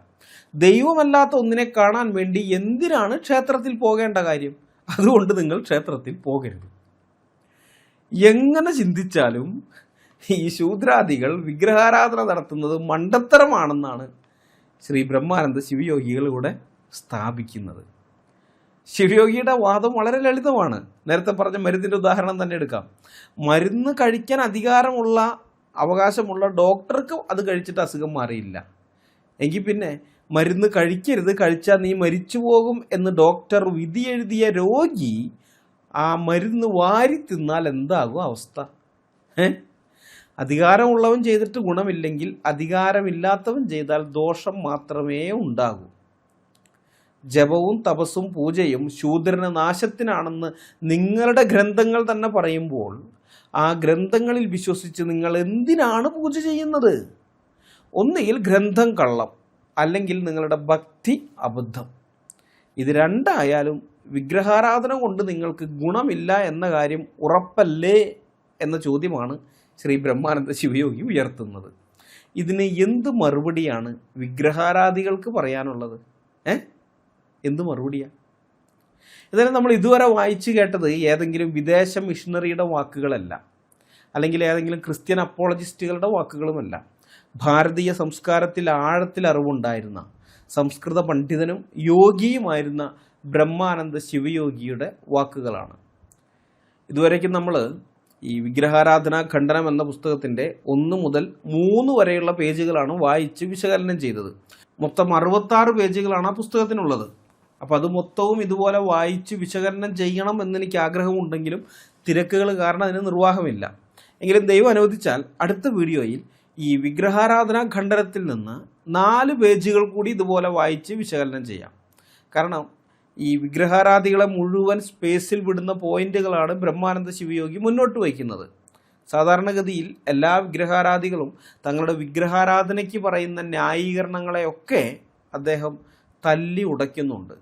ദൈവമല്ലാത്ത ഒന്നിനെ കാണാൻ വേണ്ടി എന്തിനാണ് ക്ഷേത്രത്തിൽ പോകേണ്ട കാര്യം? അതുകൊണ്ട് നിങ്ങൾ ക്ഷേത്രത്തിൽ പോകരുത്. എങ്ങനെ ചിന്തിച്ചാലും ഈ ശൂദ്രാദികൾ വിഗ്രഹാരാധന നടത്തുന്നത് മണ്ടത്തരമാണെന്നാണ് ശ്രീ ബ്രഹ്മാനന്ദ ശിവയോഗികൾ ഇവിടെ സ്ഥാപിക്കുന്നത്. ശിവയോഗിയുടെ വാദം വളരെ ലളിതമാണ്. നേരത്തെ പറഞ്ഞ മരുന്നിൻ്റെ ഉദാഹരണം തന്നെ എടുക്കാം. മരുന്ന് കഴിക്കാൻ അവകാശമുള്ള ഡോക്ടർക്ക് അത് കഴിച്ചിട്ട് അസുഖം മാറിയില്ല എങ്കിൽ പിന്നെ മരുന്ന് കഴിക്കരുത്, കഴിച്ചാൽ നീ മരിച്ചു പോകും എന്ന് ഡോക്ടർ വിധി എഴുതിയ രോഗി ആ മരുന്ന് വാരി തിന്നാൽ എന്താകും അവസ്ഥ? അധികാരമുള്ളവൻ ചെയ്തിട്ട് ഗുണമില്ലെങ്കിൽ അധികാരമില്ലാത്തവൻ ചെയ്താൽ ദോഷം മാത്രമേ ഉണ്ടാകൂ. ജപവും തപസ്സും പൂജയും ശൂദ്രന് നാശത്തിനാണെന്ന് നിങ്ങളുടെ ഗ്രന്ഥങ്ങൾ തന്നെ പറയുമ്പോൾ ആ ഗ്രന്ഥങ്ങളിൽ വിശ്വസിച്ച് നിങ്ങൾ എന്തിനാണ് പൂജ ചെയ്യുന്നത്? ഒന്നുകിൽ ഗ്രന്ഥം കള്ളം, അല്ലെങ്കിൽ നിങ്ങളുടെ ഭക്തി അബദ്ധം. ഇത് രണ്ടായാലും വിഗ്രഹാരാധന കൊണ്ട് നിങ്ങൾക്ക് ഗുണമില്ല എന്ന കാര്യം ഉറപ്പല്ലേ എന്ന ചോദ്യമാണ് ശ്രീ ബ്രഹ്മാനന്ദ ശിവയോഗി ഉയർത്തുന്നത്. ഇതിന് എന്ത് മറുപടിയാണ് വിഗ്രഹാരാധികൾക്ക് പറയാനുള്ളത്? എന്ത് മറുപടിയാണ്? ഇതായാലും നമ്മൾ ഇതുവരെ വായിച്ചു കേട്ടത് ഏതെങ്കിലും വിദേശ മിഷണറിയുടെ വാക്കുകളല്ല, അല്ലെങ്കിൽ ഏതെങ്കിലും ക്രിസ്ത്യൻ അപ്പോളജിസ്റ്റുകളുടെ വാക്കുകളുമല്ല. ഭാരതീയ സംസ്കാരത്തിൽ ആഴത്തിൽ അറിവുണ്ടായിരുന്ന സംസ്കൃത പണ്ഡിതനും യോഗിയുമായിരുന്ന ബ്രഹ്മാനന്ദ ശിവയോഗിയുടെ വാക്കുകളാണ്. ഇതുവരേക്കും നമ്മൾ ഈ വിഗ്രഹാരാധന ഖണ്ഡനം എന്ന പുസ്തകത്തിൻ്റെ 1 മുതൽ 3 വരെയുള്ള പേജുകളാണ് വായിച്ച് വിശകലനം ചെയ്തത്. മൊത്തം 66 പേജുകളാണ് ആ പുസ്തകത്തിനുള്ളത്. അപ്പോൾ അത് മൊത്തവും ഇതുപോലെ വായിച്ച് വിശകലനം ചെയ്യണം എന്നെനിക്ക് ആഗ്രഹമുണ്ടെങ്കിലും തിരക്കുകൾ കാരണം അതിന് നിർവാഹമില്ല. എങ്കിലും ദൈവം അനുവദിച്ചാൽ അടുത്ത വീഡിയോയിൽ ഈ വിഗ്രഹാരാധന ഖണ്ഡനത്തിൽ നിന്ന് 4 പേജുകൾ കൂടി ഇതുപോലെ വായിച്ച് വിശകലനം ചെയ്യാം. കാരണം ഈ വിഗ്രഹാരാധികളെ മുഴുവൻ സ്പേസിൽ വിടുന്ന പോയിന്റുകളാണ് ബ്രഹ്മാനന്ദ ശിവയോഗി മുന്നോട്ട് വയ്ക്കുന്നത്. സാധാരണഗതിയിൽ എല്ലാ വിഗ്രഹാരാധികളും തങ്ങളുടെ വിഗ്രഹാരാധനയ്ക്ക് പറയുന്ന ന്യായീകരണങ്ങളെയൊക്കെ അദ്ദേഹം തല്ലി ഉടയ്ക്കുന്നുണ്ട്.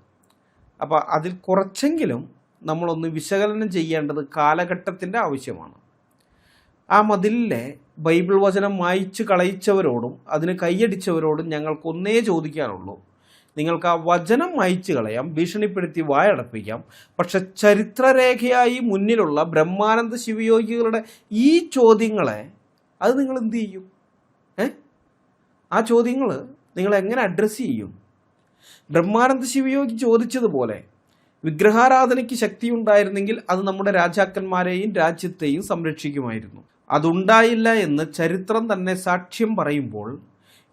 അപ്പോൾ അതിൽ കുറച്ചെങ്കിലും നമ്മളൊന്ന് വിശകലനം ചെയ്യേണ്ടത് കാലഘട്ടത്തിൻ്റെ ആവശ്യമാണ്. ആ മതിലിലെ ബൈബിൾ വചനം മായ്ച്ചു കളയിച്ചവരോടും അതിന് കൈയടിച്ചവരോടും ഞങ്ങൾക്കൊന്നേ ചോദിക്കാനുള്ളൂ. നിങ്ങൾക്ക് ആ വചനം മായ്ച്ചു കളയാം, ഭീഷണിപ്പെടുത്തി വായടപ്പിക്കാം, പക്ഷെ ചരിത്രരേഖയായി മുന്നിലുള്ള ബ്രഹ്മാനന്ദ ശിവയോഗികളുടെ ഈ ചോദ്യങ്ങളെ അത് നിങ്ങൾ എന്ത് ചെയ്യും? ആ ചോദ്യങ്ങൾ നിങ്ങൾ എങ്ങനെ അഡ്രസ്സ് ചെയ്യും? ബ്രഹ്മാനന്ദ ശിവയോഗി ചോദിച്ചതുപോലെ വിഗ്രഹാരാധനയ്ക്ക് ശക്തിയുണ്ടായിരുന്നെങ്കിൽ അത് നമ്മുടെ രാജാക്കന്മാരെയും രാജ്യത്തെയും സംരക്ഷിക്കുമായിരുന്നു. അതുണ്ടായില്ല എന്ന് ചരിത്രം തന്നെ സാക്ഷ്യം പറയുമ്പോൾ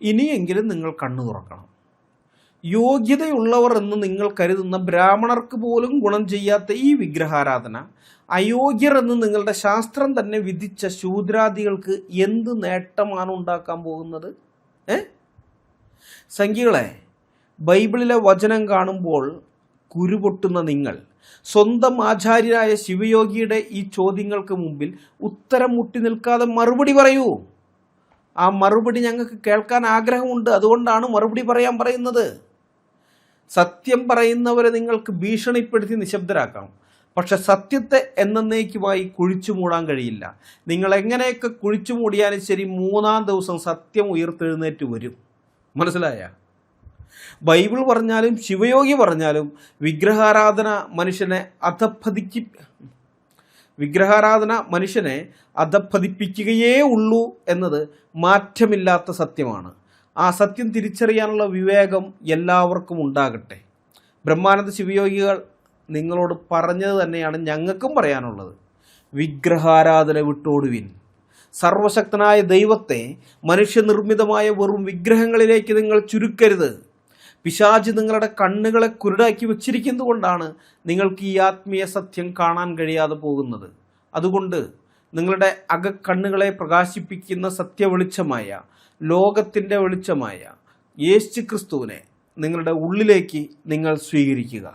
ഇനിയെങ്കിലും നിങ്ങൾ കണ്ണു തുറക്കണം. യോഗ്യതയുള്ളവർ എന്ന് നിങ്ങൾ കരുതുന്ന ബ്രാഹ്മണർക്ക് പോലും ഗുണം ചെയ്യാത്ത ഈ വിഗ്രഹാരാധന അയോഗ്യർ എന്ന് നിങ്ങളുടെ ശാസ്ത്രം തന്നെ വിധിച്ച ശൂദ്രാദികൾക്ക് എന്ത് നേട്ടമാണ് ഉണ്ടാക്കാൻ പോകുന്നത്? സംഖ്യകളെ, ബൈബിളിലെ വചനം കാണുമ്പോൾ കുരുപൊട്ടുന്ന നിങ്ങൾ സ്വന്തം ആചാര്യരായ ശിവയോഗിയുടെ ഈ ചോദ്യങ്ങൾക്ക് മുമ്പിൽ ഉത്തരം മുട്ടി നിൽക്കാതെ മറുപടി പറയൂ. ആ മറുപടി ഞങ്ങൾക്ക് കേൾക്കാൻ ആഗ്രഹമുണ്ട്. അതുകൊണ്ടാണ് മറുപടി പറയാൻ പറയുന്നത്. സത്യം പറയുന്നവരെ നിങ്ങൾക്ക് ഭീഷണിപ്പെടുത്തി നിശബ്ദരാക്കാം. പക്ഷെ സത്യത്തെ എന്നേക്കുമായി കുഴിച്ചു മൂടാൻ കഴിയില്ല. നിങ്ങൾ എങ്ങനെയൊക്കെ കുഴിച്ചു മൂടിയാലും ശരി, 3-ാം ദിവസം സത്യം ഉയർത്തെഴുന്നേറ്റ് വരും. മനസ്സിലായ? ബൈബിൾ പറഞ്ഞാലും ശിവയോഗി പറഞ്ഞാലും വിഗ്രഹാരാധന മനുഷ്യനെ അധപ്പതിപ്പിക്കുകയേ ഉള്ളൂ എന്നത് മാറ്റമില്ലാത്ത സത്യമാണ്. ആ സത്യം തിരിച്ചറിയാനുള്ള വിവേകം എല്ലാവർക്കും ഉണ്ടാകട്ടെ. ബ്രഹ്മാനന്ദ ശിവയോഗികൾ നിങ്ങളോട് പറഞ്ഞത് തന്നെയാണ് ഞങ്ങൾക്കും പറയാനുള്ളത്. വിഗ്രഹാരാധന വിട്ടോടുവിൻ. സർവശക്തനായ ദൈവത്തെ മനുഷ്യനിർമ്മിതമായ വെറും വിഗ്രഹങ്ങളിലേക്ക് നിങ്ങൾ ചുരുക്കരുത്. പിശാച് നിങ്ങളുടെ കണ്ണുകളെ കുരുടാക്കി വച്ചിരിക്കുന്നത് കൊണ്ടാണ് നിങ്ങൾക്ക് ഈ ആത്മീയ സത്യം കാണാൻ കഴിയാതെ പോകുന്നത്. അതുകൊണ്ട് നിങ്ങളുടെ അകക്കണ്ണുകളെ പ്രകാശിപ്പിക്കുന്ന സത്യവെളിച്ചമായ, ലോകത്തിൻ്റെ വെളിച്ചമായ യേശു ക്രിസ്തുവിനെ നിങ്ങളുടെ ഉള്ളിലേക്ക് നിങ്ങൾ സ്വീകരിക്കുക.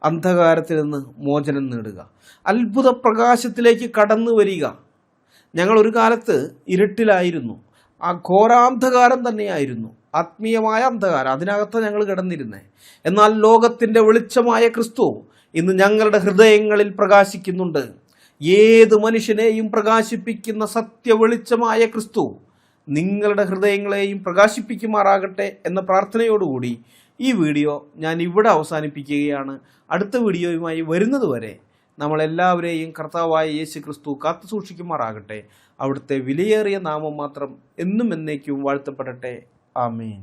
അന്ധകാരത്തിൽ നിന്ന് മോചനം നേടുക. അത്ഭുത പ്രകാശത്തിലേക്ക് കടന്നു വരിക. ഞങ്ങൾ ഒരു കാലത്ത് ഇരുട്ടിലായിരുന്നു. ആ ഘോരാന്ധകാരം തന്നെയായിരുന്നു, ആത്മീയമായ അന്ധകാരം. അതിനകത്ത് ഞങ്ങൾ കിടന്നിരുന്നേ. എന്നാൽ ലോകത്തിൻ്റെ വെളിച്ചമായ ക്രിസ്തു ഇന്ന് ഞങ്ങളുടെ ഹൃദയങ്ങളിൽ പ്രകാശിക്കുന്നുണ്ട്. ഏത് മനുഷ്യനെയും പ്രകാശിപ്പിക്കുന്ന സത്യവെളിച്ചമായ ക്രിസ്തു നിങ്ങളുടെ ഹൃദയങ്ങളെയും പ്രകാശിപ്പിക്കുമാറാകട്ടെ എന്ന പ്രാർത്ഥനയോടുകൂടി ഈ വീഡിയോ ഞാൻ ഇവിടെ അവസാനിപ്പിക്കുകയാണ്. അടുത്ത വീഡിയോയുമായി വരുന്നതുവരെ നമ്മളെല്ലാവരെയും കർത്താവായ യേശു ക്രിസ്തു കാത്തു സൂക്ഷിക്കുമാറാകട്ടെ. അവിടുത്തെ വിലയേറിയ നാമം മാത്രം എന്നും എന്നേക്കും വാഴ്ത്തപ്പെടട്ടെ. ആമേൻ.